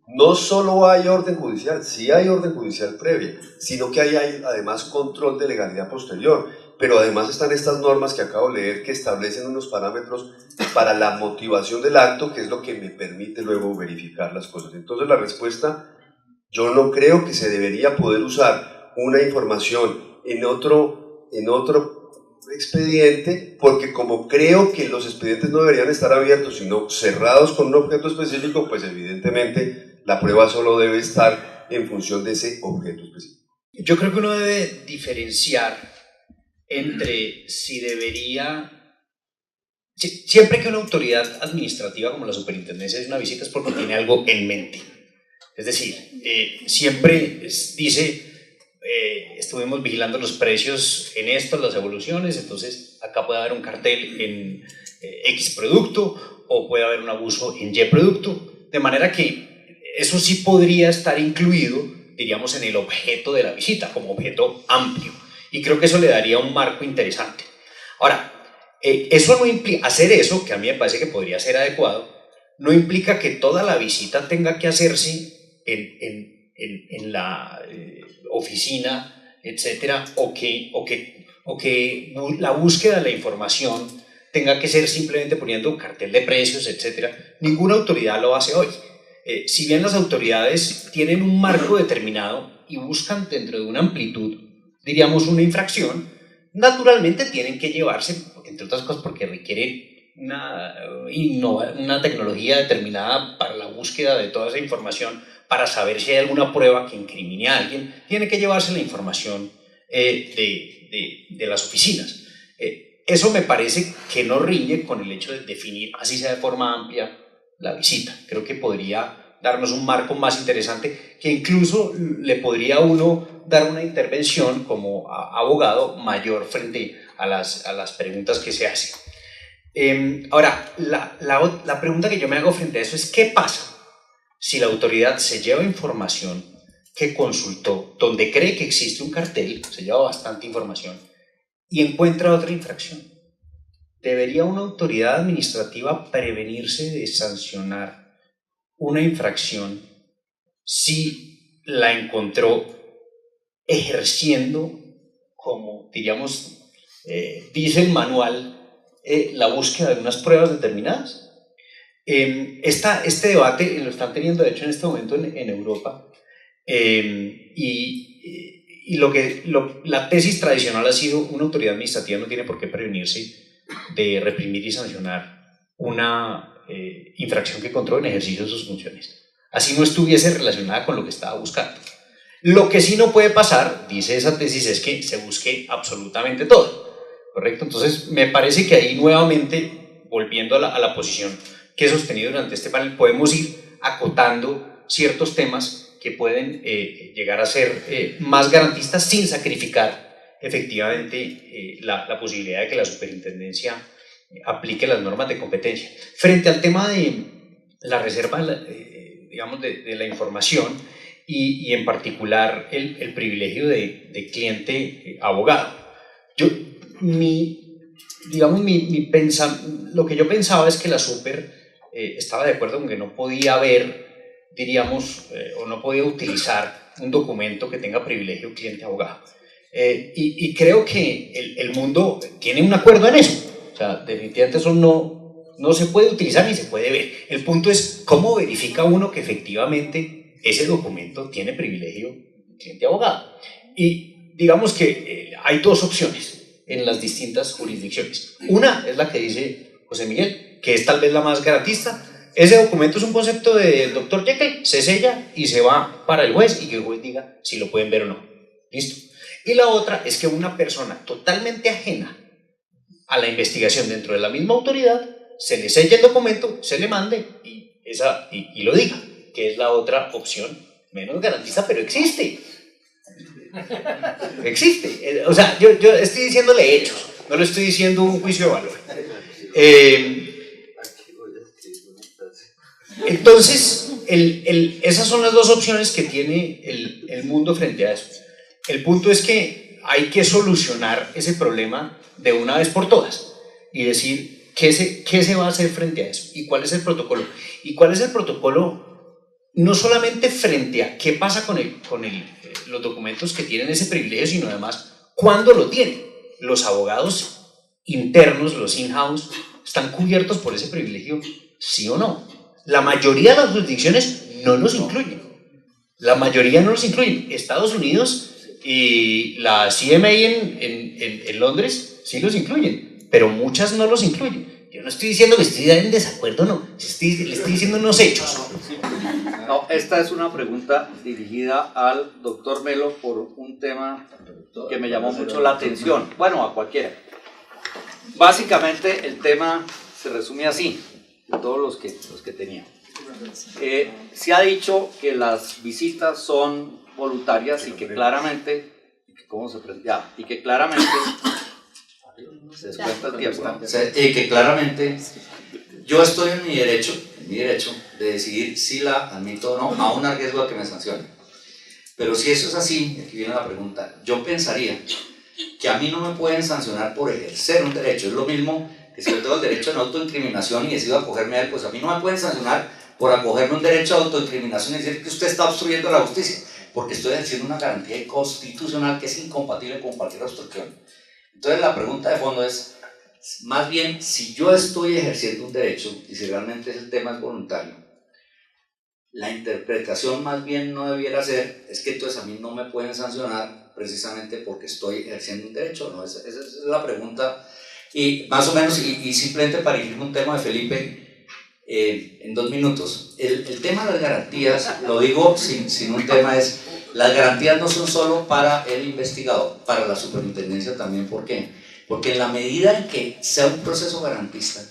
no solo hay orden judicial, sí hay orden judicial previa, sino que hay además control de legalidad posterior. Pero además están estas normas que acabo de leer que establecen unos parámetros para la motivación del acto, que es lo que me permite luego verificar las cosas. Entonces la respuesta, yo no creo que se debería poder usar una información en otro expediente, porque como creo que los expedientes no deberían estar abiertos, sino cerrados con un objeto específico, pues evidentemente la prueba solo debe estar en función de ese objeto específico. Yo creo que uno debe diferenciar entre si debería... Siempre que una autoridad administrativa como la superintendencia hace una visita es porque tiene algo en mente. Es decir, siempre dice, estuvimos vigilando los precios en esto, las evoluciones, entonces acá puede haber un cartel en X producto o puede haber un abuso en Y producto, de manera que eso sí podría estar incluido, diríamos, en el objeto de la visita, como objeto amplio. Y creo que eso le daría un marco interesante. Ahora, eso no implica, hacer eso, que a mí me parece que podría ser adecuado, no implica que toda la visita tenga que hacerse en la oficina, etcétera, o que la búsqueda de la información tenga que ser simplemente poniendo un cartel de precios, etcétera. Ninguna autoridad lo hace hoy. Si bien las autoridades tienen un marco determinado y buscan dentro de una amplitud, diríamos, una infracción, naturalmente tienen que llevarse, entre otras cosas porque requiere una tecnología determinada para la búsqueda de toda esa información, para saber si hay alguna prueba que incrimine a alguien, tiene que llevarse la información de las oficinas. Eso me parece que no riñe con el hecho de definir, así sea de forma amplia, la visita. Creo que podría darnos un marco más interesante, que incluso le podría a uno dar una intervención como abogado mayor frente a las preguntas que se hacen. Ahora, la pregunta que yo me hago frente a eso es: ¿qué pasa si la autoridad se lleva información que consultó, donde cree que existe un cartel, se lleva bastante información, y encuentra otra infracción? ¿Debería una autoridad administrativa prevenirse de sancionar una infracción si la encontró ejerciendo, como diríamos, dice el manual, la búsqueda de unas pruebas determinadas? Este debate lo están teniendo, de hecho, en este momento en Europa, y la tesis tradicional ha sido: una autoridad administrativa no tiene por qué prevenirse de reprimir y sancionar una infracción que encontró en ejercicio de sus funciones, así no estuviese relacionada con lo que estaba buscando. Lo que sí no puede pasar, dice esa tesis, es que se busque absolutamente todo, ¿correcto? Entonces me parece que ahí nuevamente, volviendo a la posición que he sostenido durante este panel, podemos ir acotando ciertos temas que pueden llegar a ser más garantistas sin sacrificar efectivamente la posibilidad de que la superintendencia aplique las normas de competencia. Frente al tema de la reserva, digamos, de la información, y en particular el privilegio de cliente-abogado. Lo que yo pensaba es que la Super estaba de acuerdo con que no podía haber, diríamos, o no podía utilizar un documento que tenga privilegio cliente-abogado. Y creo que el mundo tiene un acuerdo en eso. O sea, definitivamente eso no se puede utilizar ni se puede ver. El punto es cómo verifica uno que efectivamente ese documento tiene privilegio cliente-abogado. Y digamos que hay dos opciones en las distintas jurisdicciones. Una es la que dice José Miguel, que es tal vez la más garantista. Ese documento es un concepto del Dr. Jekyll, se sella y se va para el juez y que el juez diga si lo pueden ver o no. ¿Listo? Y la otra es que una persona totalmente ajena a la investigación dentro de la misma autoridad se le sella el documento, se le mande y lo diga, que es la otra opción menos garantista, pero existe. Existe. O sea, yo estoy diciéndole hechos, no le estoy diciendo un juicio de valor. Entonces, esas son las dos opciones que tiene el mundo frente a eso. El punto es que hay que solucionar ese problema de una vez por todas y decir qué se va a hacer frente a eso y cuál es el protocolo. Y cuál es el protocolo no solamente frente a qué pasa con los documentos que tienen ese privilegio, sino además cuándo lo tienen. Los abogados internos, los in-house, ¿están cubiertos por ese privilegio? ¿Sí o no? La mayoría de las jurisdicciones no los incluyen. La mayoría no los incluyen. Estados Unidos y la CMA en Londres sí los incluyen, pero muchas no los incluyen. Yo no estoy diciendo que estoy en desacuerdo, no. Le estoy diciendo unos hechos. No, esta es una pregunta dirigida al doctor Melo por un tema que me llamó mucho la atención. Bueno, a cualquiera. Básicamente el tema se resume así, de todos los que tenía. Se ha dicho que las visitas son voluntarias y que claramente, se descuenta el tiempo, ¿no? Y que claramente yo estoy en mi derecho de decidir si la admito o no, aún a riesgo de que me sancionen. Pero si eso es así, aquí viene la pregunta, yo pensaría que a mí no me pueden sancionar por ejercer un derecho. Es lo mismo que si yo tengo el derecho de no autoincriminación y decido acogerme a él, pues a mí no me pueden sancionar por acogerme un derecho de autoincriminación y decir que usted está obstruyendo la justicia, porque estoy ejerciendo una garantía constitucional que es incompatible con cualquier obstrucción. Entonces la pregunta de fondo es, más bien, si yo estoy ejerciendo un derecho y si realmente el tema es voluntario, la interpretación más bien no debiera ser, es que entonces a mí no me pueden sancionar precisamente porque estoy ejerciendo un derecho, ¿no? Esa es la pregunta. Y más o menos, y simplemente para ir un tema de Felipe, en 2 minutos, el tema de las garantías, lo digo sin un tema, es, las garantías no son solo para el investigador, para la superintendencia también. ¿Por qué? Porque en la medida en que sea un proceso garantista,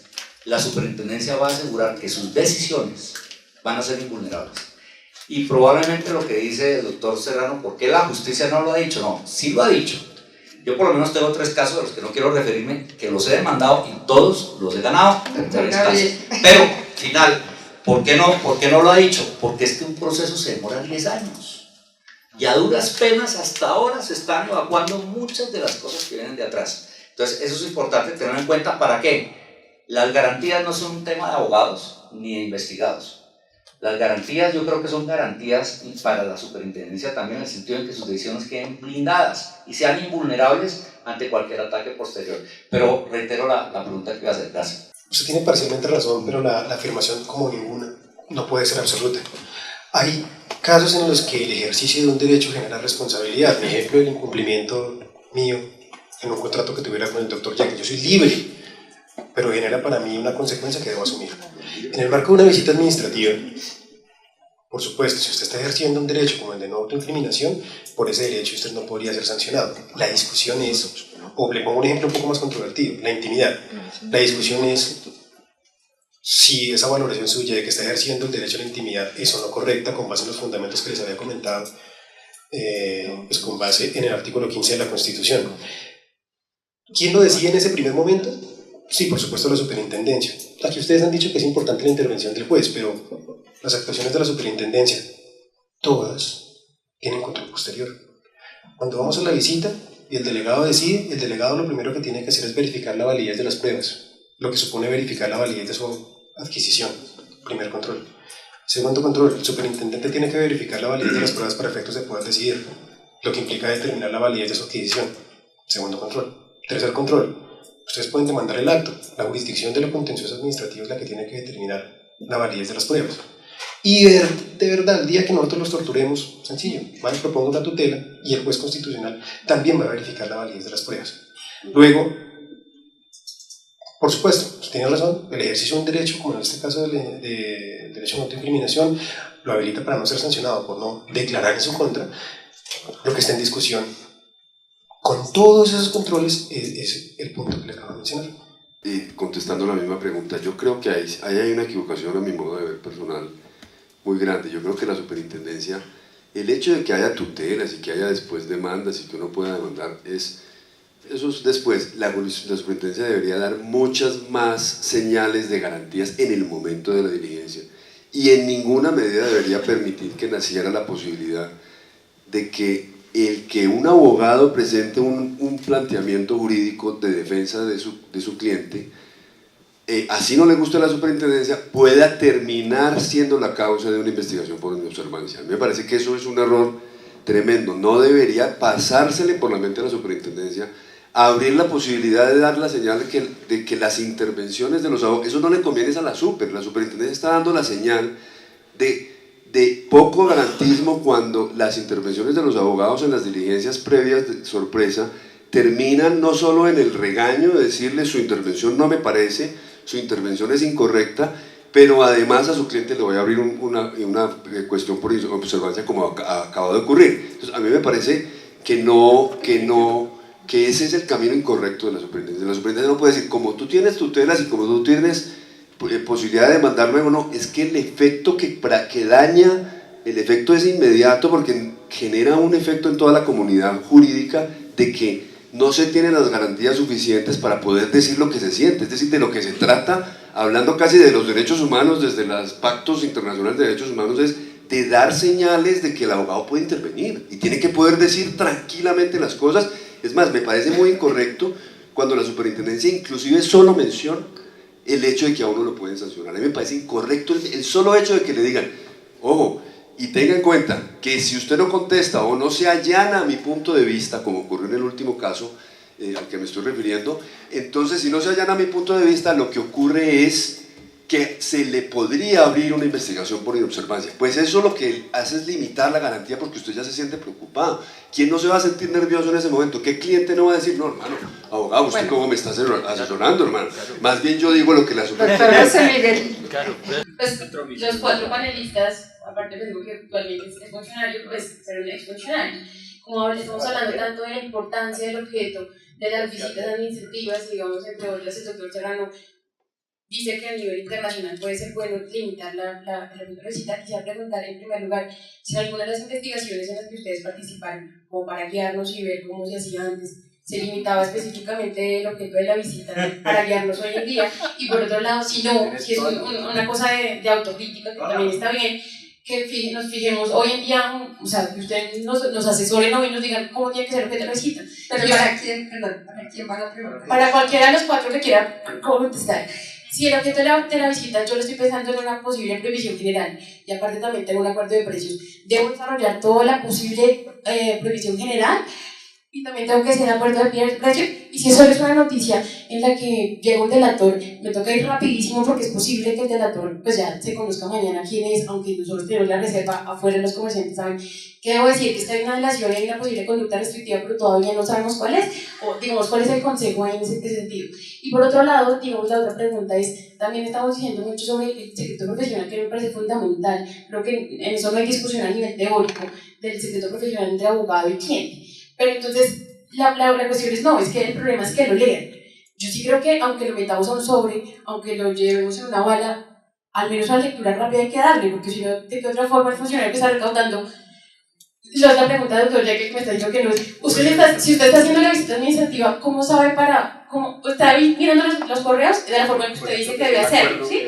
la superintendencia va a asegurar que sus decisiones van a ser invulnerables. Y probablemente lo que dice el doctor Serrano, ¿por qué la justicia no lo ha dicho? No, sí lo ha dicho. Yo por lo menos tengo 3 casos de los que no quiero referirme, que los he demandado y todos los he ganado. Pero, final, ¿por qué no lo ha dicho? Porque es que un proceso se demora 10 años. Y a duras penas hasta ahora se están evacuando muchas de las cosas que vienen de atrás. Entonces eso es importante tener en cuenta. ¿Para qué? Las garantías no son un tema de abogados ni de investigados. Las garantías yo creo que son garantías para la superintendencia también, en el sentido de que sus decisiones queden blindadas y sean invulnerables ante cualquier ataque posterior. Pero reitero la pregunta que iba a hacer. Gracias. Usted tiene parcialmente razón, pero la afirmación como ninguna no puede ser absoluta. Hay casos en los que el ejercicio de un derecho genera responsabilidad. Mi ejemplo, el incumplimiento mío en un contrato que tuviera con el Dr. Jekyll. Yo soy libre, pero genera para mí una consecuencia que debo asumir. En el marco de una visita administrativa, por supuesto, si usted está ejerciendo un derecho como el de no autoincriminación, por ese derecho usted no podría ser sancionado. La discusión es, o le pongo un ejemplo un poco más controvertido, la intimidad. La discusión es si esa valoración suya de que está ejerciendo el derecho a la intimidad es o no correcta, con base en los fundamentos que les había comentado, pues con base en el artículo 15 de la Constitución. ¿Quién lo decide en ese primer momento? Sí, por supuesto, la superintendencia. Aquí ustedes han dicho que es importante la intervención del juez, pero las actuaciones de la superintendencia, todas, tienen control posterior. Cuando vamos a la visita y el delegado decide, el delegado lo primero que tiene que hacer es verificar la validez de las pruebas, lo que supone verificar la validez de su adquisición. Primer control. Segundo control, el superintendente tiene que verificar la validez de las pruebas para efectos de poder decidir, lo que implica determinar la validez de su adquisición. Segundo control. Tercer control, ustedes pueden demandar el acto. La jurisdicción de lo contencioso administrativo es la que tiene que determinar la validez de las pruebas. Y de verdad, el día que nosotros los torturemos, sencillo, van y propongo la tutela y el juez constitucional también va a verificar la validez de las pruebas. Luego, por supuesto, tiene razón, el ejercicio de un derecho, como en este caso de derecho a no autoincriminación, lo habilita para no ser sancionado por no declarar en su contra. Lo que está en discusión con todos esos controles es el punto que le acabo de mencionar. Y contestando la misma pregunta, yo creo que ahí hay una equivocación a mi modo de ver personal muy grande. Yo creo que la superintendencia, el hecho de que haya tutelas y que haya después demandas y que uno pueda demandar, eso es después. La superintendencia debería dar muchas más señales de garantías en el momento de la diligencia y en ninguna medida debería permitir que naciera la posibilidad de que un abogado presente un planteamiento jurídico de defensa de su cliente, así no le gusta a la superintendencia, pueda terminar siendo la causa de una investigación por inobservancia. A mí me parece que eso es un error tremendo. No debería pasársele por la mente a la superintendencia abrir la posibilidad de dar la señal de que las intervenciones de los abogados, eso no le conviene a la superintendencia está dando la señal de poco garantismo cuando las intervenciones de los abogados en las diligencias previas de sorpresa terminan no solo en el regaño de decirle su intervención no me parece, su intervención es incorrecta, pero además a su cliente le voy a abrir una cuestión por observancia como acaba de ocurrir. Entonces a mí me parece que ese es el camino incorrecto de la superintendencia. La superintendencia no puede decir, como tú tienes tutelas y como tú tienes posibilidad de demandarme o no, es que el efecto que daña, el efecto es inmediato porque genera un efecto en toda la comunidad jurídica de que no se tienen las garantías suficientes para poder decir lo que se siente, es decir, de lo que se trata, hablando casi de los derechos humanos, desde los pactos internacionales de derechos humanos, es de dar señales de que el abogado puede intervenir y tiene que poder decir tranquilamente las cosas. Es más, me parece muy incorrecto cuando la superintendencia inclusive solo menciona el hecho de que a uno lo pueden sancionar. A mí me parece incorrecto el solo hecho de que le digan, ojo, y tenga en cuenta que si usted no contesta o no se allana a mi punto de vista, como ocurrió en el último caso al que me estoy refiriendo, entonces si no se allana a mi punto de vista, lo que ocurre es que se le podría abrir una investigación por inobservancia. Pues eso lo que hace es limitar la garantía porque usted ya se siente preocupado. ¿Quién no se va a sentir nervioso en ese momento? ¿Qué cliente no va a decir, no, hermano, abogado, usted cómo me está asesorando, hermano? Más bien yo digo lo que la superintendencia... Pues los cuatro panelistas, aparte de que actualmente es funcionario, pues serán exfuncionarios. Como ahora estamos hablando tanto de la importancia del objeto de las visitas administrativas, digamos, entre otras, el doctor Serrano dice que a nivel internacional puede ser bueno limitar la visita. Quisiera preguntar en primer lugar si en alguna de las investigaciones en las que ustedes participaron, como para guiarnos y ver cómo se hacía antes, se limitaba específicamente el objeto de la visita para guiarnos hoy en día, y por otro lado, si no, si es una cosa de autocrítica que también está bien, que nos fijemos hoy en día, o sea, que ustedes nos asesoren hoy y nos digan cómo tiene que ser el objeto de la visita. Pero ¿para quién va la pregunta? Para cualquiera de los cuatro que quiera contestar. Si el objeto de la visita yo lo estoy pensando en una posible previsión general y aparte también tengo un acuerdo de precios, debo desarrollar toda la posible previsión general y también tengo que hacer acuerdo de precio. Y si eso es una noticia en la que llega un delator, me toca ir rapidísimo porque es posible que el delator pues ya se conozca mañana quién es, aunque nosotros tenemos la reserva afuera, los comerciantes saben que debo decir que está en una delación y hay una posible conducta restrictiva, pero todavía no sabemos cuál es, o digamos cuál es el consejo en ese sentido. Y por otro lado, digamos, la otra pregunta es, también estamos diciendo mucho sobre el secreto profesional, que me parece fundamental. Creo que en eso no hay discusión a nivel teórico del secreto profesional entre abogado y cliente. Pero entonces, la cuestión es no, es que el problema es que lo lean. Yo sí creo que aunque lo metamos a un sobre, aunque lo llevemos en una bala, al menos una lectura rápida hay que darle, porque si no, ¿de qué otra forma el funcionario que está recaudando? La pregunta del doctor Jack que me está diciendo que no es, si usted está haciendo la visita administrativa, ¿cómo sabe cómo está mirando los correos de la forma que usted dice que debe hacerlo? ¿Sí?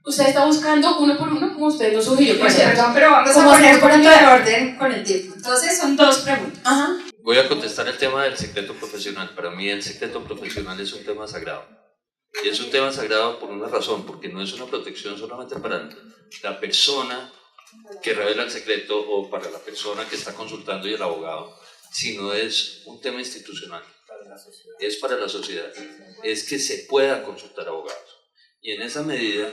Usted está buscando uno por uno, como usted nos sugirió. Perdón, pero vamos a poner un punto de orden con el tiempo. Entonces son dos preguntas. Ajá. Voy a contestar el tema del secreto profesional. Para mí el secreto profesional es un tema sagrado. Y es un tema sagrado por una razón, porque no es una protección solamente para la persona que revela el secreto o para la persona que está consultando y el abogado, sino es un tema institucional. Es para la sociedad. Es que se pueda consultar abogados. Y en esa medida,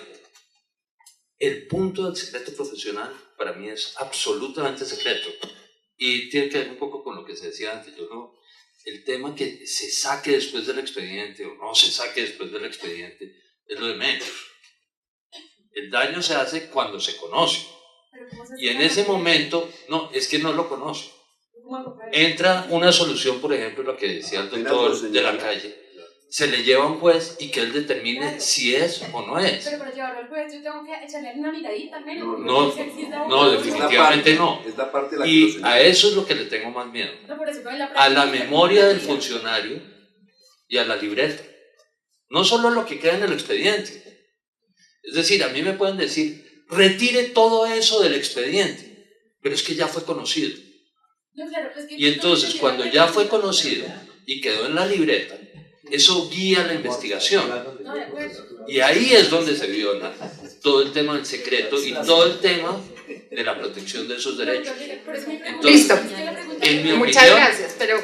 el punto del secreto profesional para mí es absolutamente secreto. Y tiene que ver un poco con lo que se decía antes. Yo no, el tema que se saque después del expediente o no se saque después del expediente es lo de menos. El daño se hace cuando se conoce. Y en ese momento, no, es que no lo conoce. Entra una solución, por ejemplo, lo que decía el doctor de la calle. Se le lleva a un juez y que él determine si es o no es. Pero para llevarlo al juez yo tengo que echarle una miradita al menos. No, definitivamente no. Es la parte de la Y a eso es lo que le tengo más miedo. A la memoria del funcionario y a la libreta. No solo a lo que queda en el expediente. Es decir, a mí me pueden decir, retire todo eso del expediente, pero es que ya fue conocido. Y entonces, cuando ya fue conocido y quedó en la libreta, eso guía la investigación. Y ahí es donde se viola todo el tema del secreto y todo el tema de la protección de esos derechos. Entonces, listo. En mi Muchas opinión, gracias, pero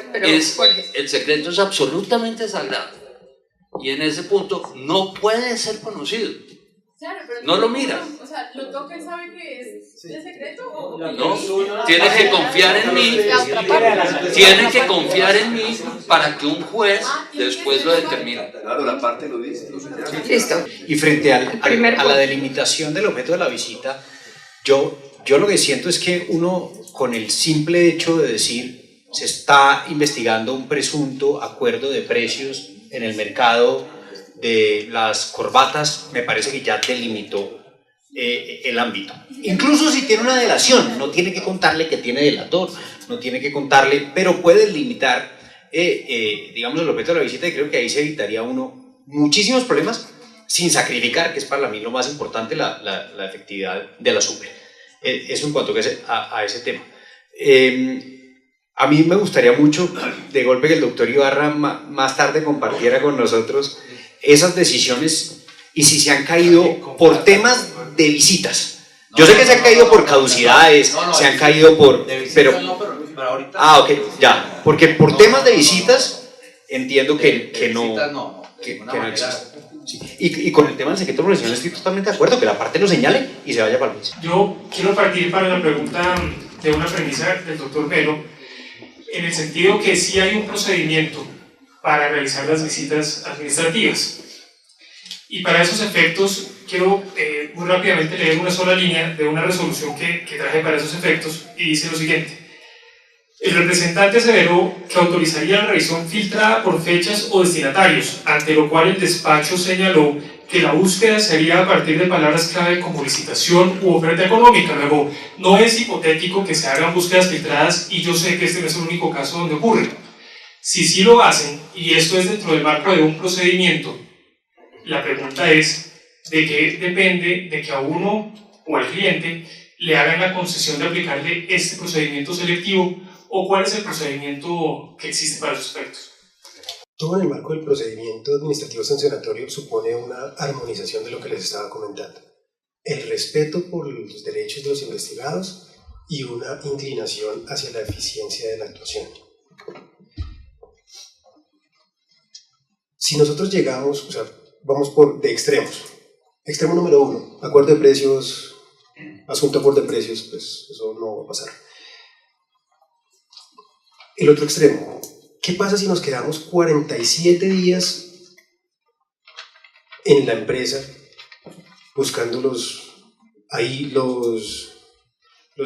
el secreto es absolutamente sagrado. Y en ese punto no puede ser conocido. No lo mira. O sea, ¿lo toca y sabe que es de secreto? ¿O no? Tiene que confiar en mí. Tiene que confiar en mí para que un juez después lo determine. Claro, la parte lo dice. listo. Y frente a la delimitación del objeto de la visita, yo lo que siento es que uno, con el simple hecho de decir se está investigando un presunto acuerdo de precios en el mercado de las corbatas, me parece que ya delimitó el ámbito. Incluso si tiene una delación, no tiene que contarle que tiene delator, no tiene que contarle, pero puede limitar, digamos, el objeto de la visita, y creo que ahí se evitaría uno muchísimos problemas sin sacrificar, que es para mí lo más importante, la efectividad de la super. Eso en cuanto a ese tema. A mí me gustaría mucho, de golpe, que el doctor Ibarra más tarde compartiera con nosotros esas decisiones y si se han caído por temas de visitas. Yo sé que se han caído por caducidades, se han caído por... Pero ahorita... ok, ya. Porque por temas de visitas entiendo que no existe. Sí. Y con el tema del secreto profesional estoy totalmente de acuerdo, que la parte lo señale y se vaya para el juez. Yo quiero partir para la pregunta de una premisa del doctor Melo, en el sentido que sí hay un procedimiento para realizar las visitas administrativas. Y para esos efectos quiero muy rápidamente leer una sola línea de una resolución que traje para esos efectos, y dice lo siguiente. El representante aseveró que autorizaría la revisión filtrada por fechas o destinatarios, ante lo cual el despacho señaló que la búsqueda se haría a partir de palabras clave como licitación u oferta económica. Luego, no es hipotético que se hagan búsquedas filtradas, y yo sé que este no es el único caso donde ocurre. Si sí lo hacen, y esto es dentro del marco de un procedimiento, la pregunta es de qué depende de que a uno o al cliente le hagan la concesión de aplicarle este procedimiento selectivo, o cuál es el procedimiento que existe para esos efectos. Todo en el marco del procedimiento administrativo sancionatorio supone una armonización de lo que les estaba comentando. El respeto por los derechos de los investigados y una inclinación hacia la eficiencia de la actuación. Si nosotros llegamos, o sea, vamos de extremos. Extremo número 1, acuerdo de precios, asunto acuerdo de precios, pues eso no va a pasar. El otro extremo, ¿qué pasa si nos quedamos 47 días en la empresa buscando los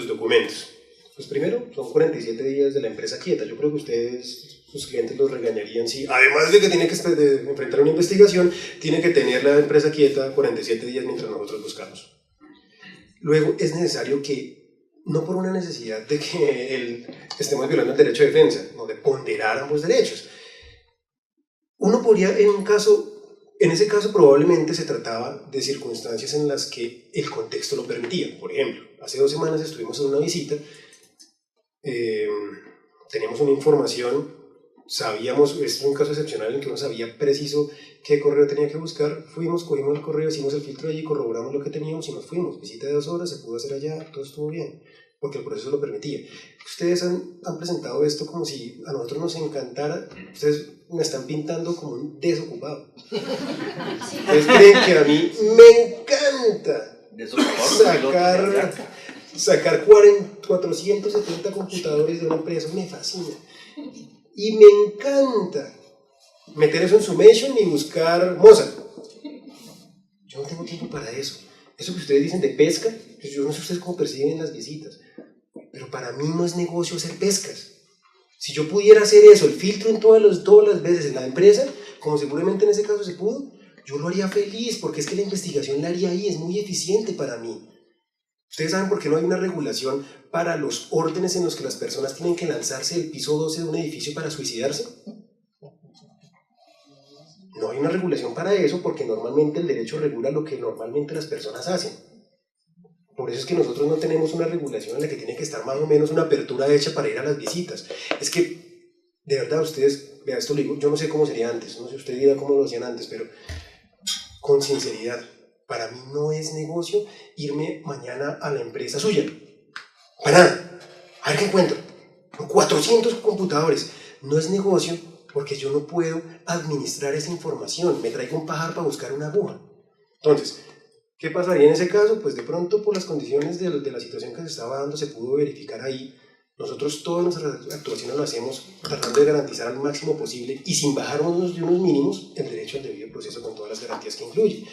documentos? Pues primero, son 47 días de la empresa quieta. Yo creo que ustedes, sus clientes, los regañarían si, además de que tiene que enfrentar una investigación, tiene que tener la empresa quieta 47 días mientras nosotros buscamos. Luego, es necesario que, no por una necesidad de que estemos violando el derecho de defensa, no, de ponderar ambos derechos. Uno podría, en un caso En ese caso probablemente se trataba de circunstancias en las que el contexto lo permitía. Por ejemplo, hace 2 semanas estuvimos en una visita, teníamos una información, sabíamos, es un caso excepcional en que uno sabía preciso qué correo tenía que buscar, fuimos, cogimos el correo, hicimos el filtro allí, corroboramos lo que teníamos y nos fuimos. Visita de 2 horas, se pudo hacer allá, todo estuvo bien, porque el proceso lo permitía. Ustedes han presentado esto como si a nosotros nos encantara, ustedes me están pintando como un desocupado. Ustedes creen que a mí me encanta sacar 470 computadores de una empresa, me fascina. Y me encanta meter eso en Summation y buscar Mozart. Yo no tengo tiempo para eso. Eso que ustedes dicen de pesca, pues yo no sé ustedes cómo perciben las visitas, pero para mí no es negocio hacer pescas. Si yo pudiera hacer eso, el filtro en todas las veces en la empresa, como seguramente en ese caso se pudo, yo lo haría feliz, porque es que la investigación la haría ahí, es muy eficiente para mí. ¿Ustedes saben por qué no hay una regulación para los órdenes en los que las personas tienen que lanzarse del piso 12 de un edificio para suicidarse? No hay una regulación para eso, porque normalmente el derecho regula lo que normalmente las personas hacen. Por eso es que nosotros no tenemos una regulación en la que tiene que estar más o menos una apertura hecha para ir a las visitas. Es que, de verdad, ustedes, vea, esto lo digo, yo no sé cómo sería antes, no sé usted dirá cómo lo hacían antes, pero con sinceridad, para mí no es negocio irme mañana a la empresa suya. Para nada. A ver qué encuentro. 400 computadores. No es negocio porque yo no puedo administrar esa información. Me traigo un pajar para buscar una aguja. Entonces, ¿qué pasaría en ese caso? Pues de pronto, por las condiciones de la situación que se estaba dando, se pudo verificar ahí. Nosotros todas nuestras actuaciones lo hacemos tratando de garantizar al máximo posible y sin bajarnos de unos mínimos el derecho al debido proceso con todas las garantías que incluye.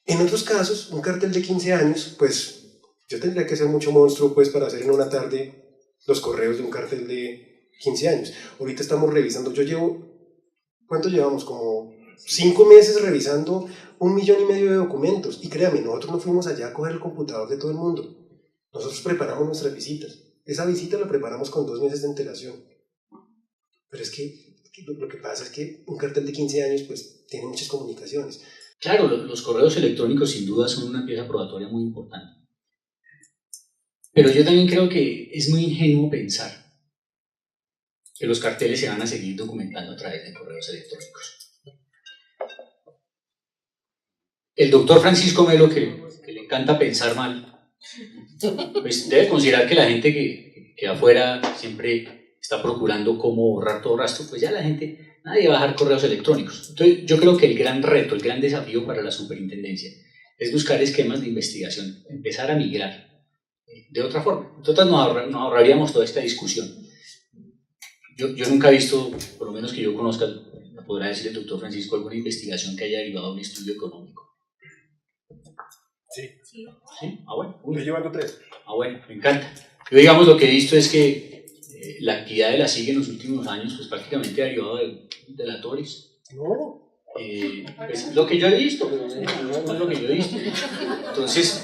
En otros casos, un cartel de 15 años, pues yo tendría que ser mucho monstruo pues para hacer en una tarde los correos de un cartel de 15 años. Ahorita estamos revisando, ¿cuánto llevamos? Como 5 meses revisando 1,5 millones de documentos. Y créame, nosotros no fuimos allá a coger el computador de todo el mundo. Nosotros preparamos nuestras visitas. Esa visita la preparamos con 2 meses de antelación. Pero es que lo que pasa es que un cartel de 15 años pues tiene muchas comunicaciones. Claro, los correos electrónicos sin duda son una pieza probatoria muy importante. Pero yo también creo que es muy ingenuo pensar que los carteles se van a seguir documentando a través de correos electrónicos. El doctor Francisco Melo, que le encanta pensar mal, pues debe considerar que la gente que afuera siempre está procurando cómo borrar todo rastro, pues ya nadie va a bajar correos electrónicos. Entonces yo creo que el gran reto, el gran desafío para la superintendencia es buscar esquemas de investigación, empezar a migrar de otra forma. Entonces nos ahorraríamos toda esta discusión. Yo nunca he visto, por lo menos que yo conozca, me podrá decir el doctor Francisco, alguna investigación que haya derivado de un estudio económico. Sí. ¿Sí? Ah, bueno. Estoy llevando 3. Ah, bueno, me encanta. Yo, digamos, lo que he visto es que la actividad de la SIG en los últimos años pues prácticamente ha derivado de delatores. No. Pues, lo que yo he visto, no es lo que yo he visto. Entonces,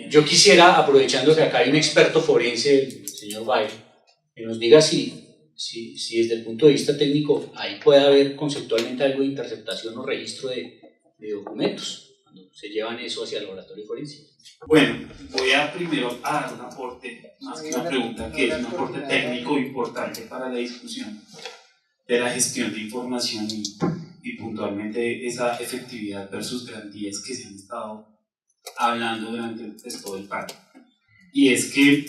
yo quisiera, aprovechando que acá hay un experto forense, el señor Bail, que nos diga si desde el punto de vista técnico ahí puede haber conceptualmente algo de interceptación o registro de documentos, cuando se llevan eso hacia el laboratorio forense. Bueno, voy a primero a dar un aporte, más que una pregunta, que es un aporte técnico importante para la discusión de la gestión de información y puntualmente esa efectividad versus garantías que se han estado hablando durante todo el panel. Y es que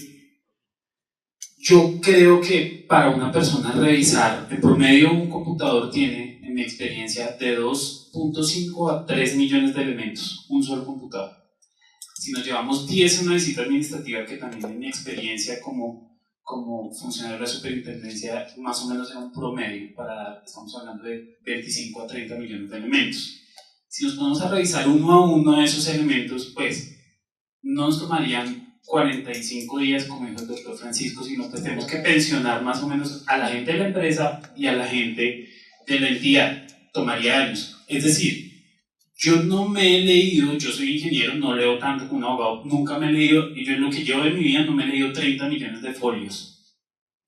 yo creo que para una persona revisar, en promedio un computador tiene, en mi experiencia, de 2.5 a 3 millones de elementos, un solo computador. Si nos llevamos 10 en una visita administrativa, que también en mi experiencia como funcionario de la superintendencia, más o menos era un promedio, estamos hablando de 25 a 30 millones de elementos. Si nos ponemos a revisar uno a uno de esos elementos, pues no nos tomarían 45 días, como dijo el doctor Francisco, sino que tenemos que pensionar más o menos a la gente de la empresa y a la gente de la entidad. Tomaría años. Es decir, yo no me he leído, yo soy ingeniero, no leo tanto como un abogado, nunca me he leído, y yo en lo que llevo de mi vida no me he leído 30 millones de folios.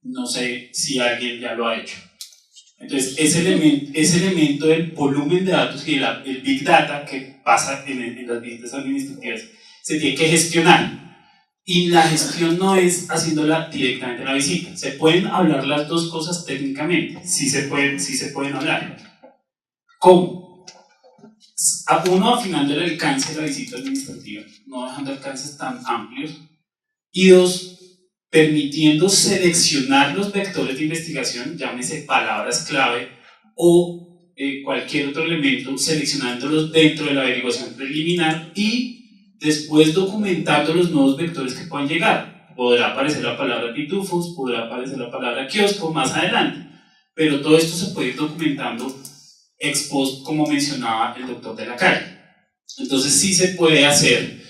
No sé si alguien ya lo ha hecho. Entonces, ese elemento del volumen de datos y el Big Data que pasa en las visitas administrativas se tiene que gestionar. Y la gestión no es haciéndola directamente en la visita. Se pueden hablar las dos cosas técnicamente, sí se pueden hablar. ¿Cómo? Uno, afinando el alcance de la visita administrativa, no dejando alcances tan amplios. Y dos, permitiendo seleccionar los vectores de investigación, llámese palabras clave o cualquier otro elemento, seleccionándolos dentro de la averiguación preliminar y después documentando los nuevos vectores que puedan llegar. Podrá aparecer la palabra pitufos, podrá aparecer la palabra kiosco más adelante, pero todo esto se puede ir documentando ex post, como mencionaba el doctor de la calle. Entonces sí se puede hacer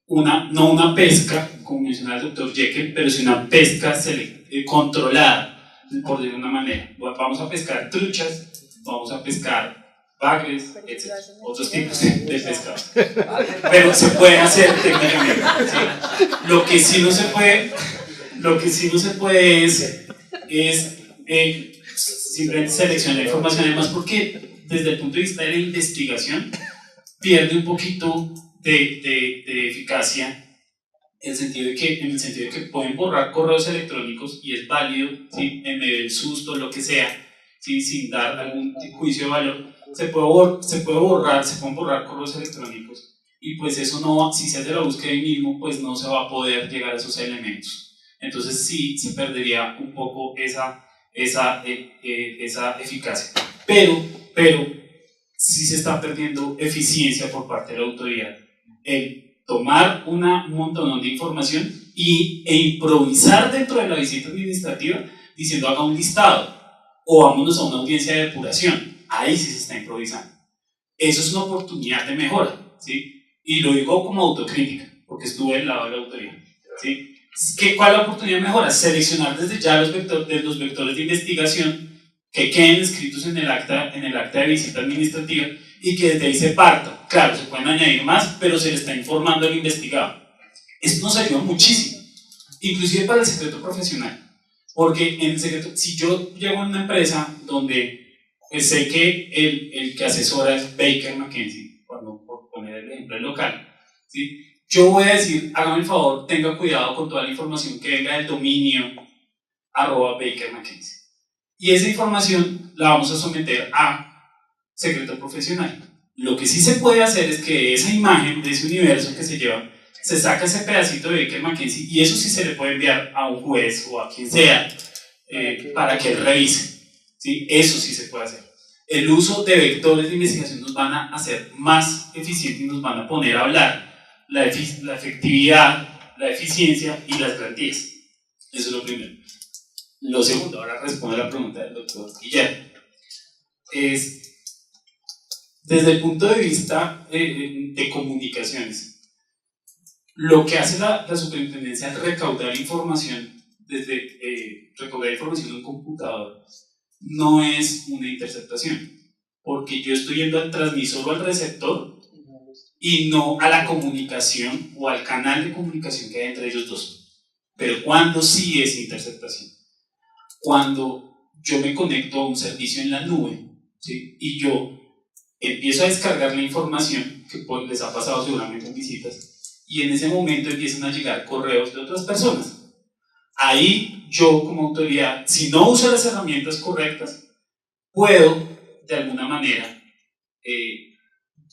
no una pesca, como mencionaba el doctor Jekyll, pero sí una pesca controlada, por decirlo de una manera. Vamos a pescar truchas, vamos a pescar bagres, etc. Otros tipos de pescado. Pero se puede hacer técnicamente. ¿Sí? Lo que sí no se puede es simplemente seleccionar la información, además porque desde el punto de vista de la investigación pierde un poquito de eficacia en el sentido de que pueden borrar correos electrónicos y es válido, ¿sí? En medio del susto, lo que sea, ¿sí? Sin dar algún juicio de valor. Se pueden borrar correos electrónicos y pues eso no, si se hace la búsqueda ahí mismo, pues no se va a poder llegar a esos elementos. Entonces sí se perdería un poco esa eficacia. Pero sí se está perdiendo eficiencia por parte de la autoridad. El tomar un montón de información e improvisar dentro de la visita administrativa diciendo haga un listado o vámonos a una audiencia de depuración. Ahí sí se está improvisando. Eso es una oportunidad de mejora, ¿sí? Y lo digo como autocrítica, porque estuve del lado de la autoridad, ¿sí? ¿Cuál es la oportunidad de mejora? Seleccionar desde ya los vectores de investigación que queden escritos en el acta de visita administrativa y que desde ahí se parta. Claro, se pueden añadir más, pero se le está informando al investigado. Esto nos ayuda muchísimo, inclusive para el secreto profesional, porque en el secreto, si yo llego a una empresa donde pues sé que el que asesora es Baker McKenzie, por poner el ejemplo local, ¿sí? Yo voy a decir, hágame el favor, tenga cuidado con toda la información que venga del dominio @Baker McKenzie. Y esa información la vamos a someter a secreto profesional. Lo que sí se puede hacer es que esa imagen de ese universo que se lleva, se saca ese pedacito de Baker McKenzie y eso sí se le puede enviar a un juez o a quien sea para que él revise. ¿Sí? Eso sí se puede hacer. El uso de vectores de investigación nos van a hacer más eficientes y nos van a poner a hablar la efectividad, la eficiencia y las garantías. Eso es lo primero. Lo segundo, ahora responde a la pregunta del doctor Guillermo. Es, desde el punto de vista de comunicaciones, lo que hace la superintendencia es recaudar información recaudar información en un computador. No es una interceptación, porque yo estoy yendo al transmisor o al receptor y no a la comunicación o al canal de comunicación que hay entre ellos dos. Pero ¿cuándo sí es interceptación? Cuando yo me conecto a un servicio en la nube, ¿sí? Y yo empiezo a descargar la información que les ha pasado seguramente en visitas y en ese momento empiezan a llegar correos de otras personas. Ahí yo como autoridad, si no uso las herramientas correctas, puedo de alguna manera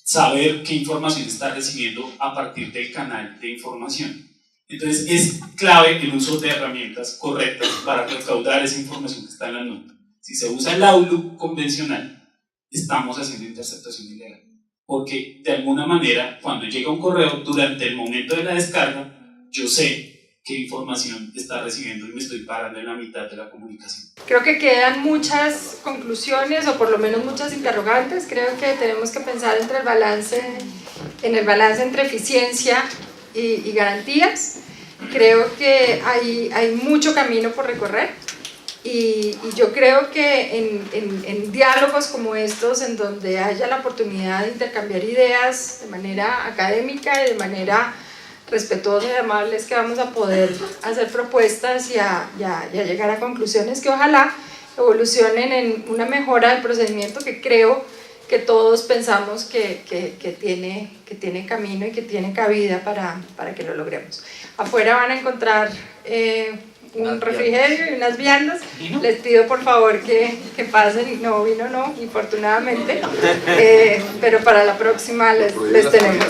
saber qué información está recibiendo a partir del canal de información. Entonces es clave el uso de herramientas correctas para recaudar esa información que está en la nube. Si se usa el Outlook convencional, estamos haciendo interceptación ilegal. Porque de alguna manera, cuando llega un correo, durante el momento de la descarga, yo sé qué información está recibiendo y me estoy parando en la mitad de la comunicación. Creo que quedan muchas conclusiones o por lo menos muchas interrogantes. Creo que tenemos que pensar en el balance entre eficiencia y garantías. Creo que hay mucho camino por recorrer y yo creo que en diálogos como estos, en donde haya la oportunidad de intercambiar ideas de manera académica y de manera respetuosa y amable, es que vamos a poder hacer propuestas y a llegar a conclusiones que ojalá evolucionen en una mejora del procedimiento que creo que todos pensamos que tiene camino y que tiene cabida para que lo logremos. Afuera van a encontrar un refrigerio y unas viandas. Les pido por favor que pasen. No, vino no, infortunadamente, pero para la próxima les tenemos.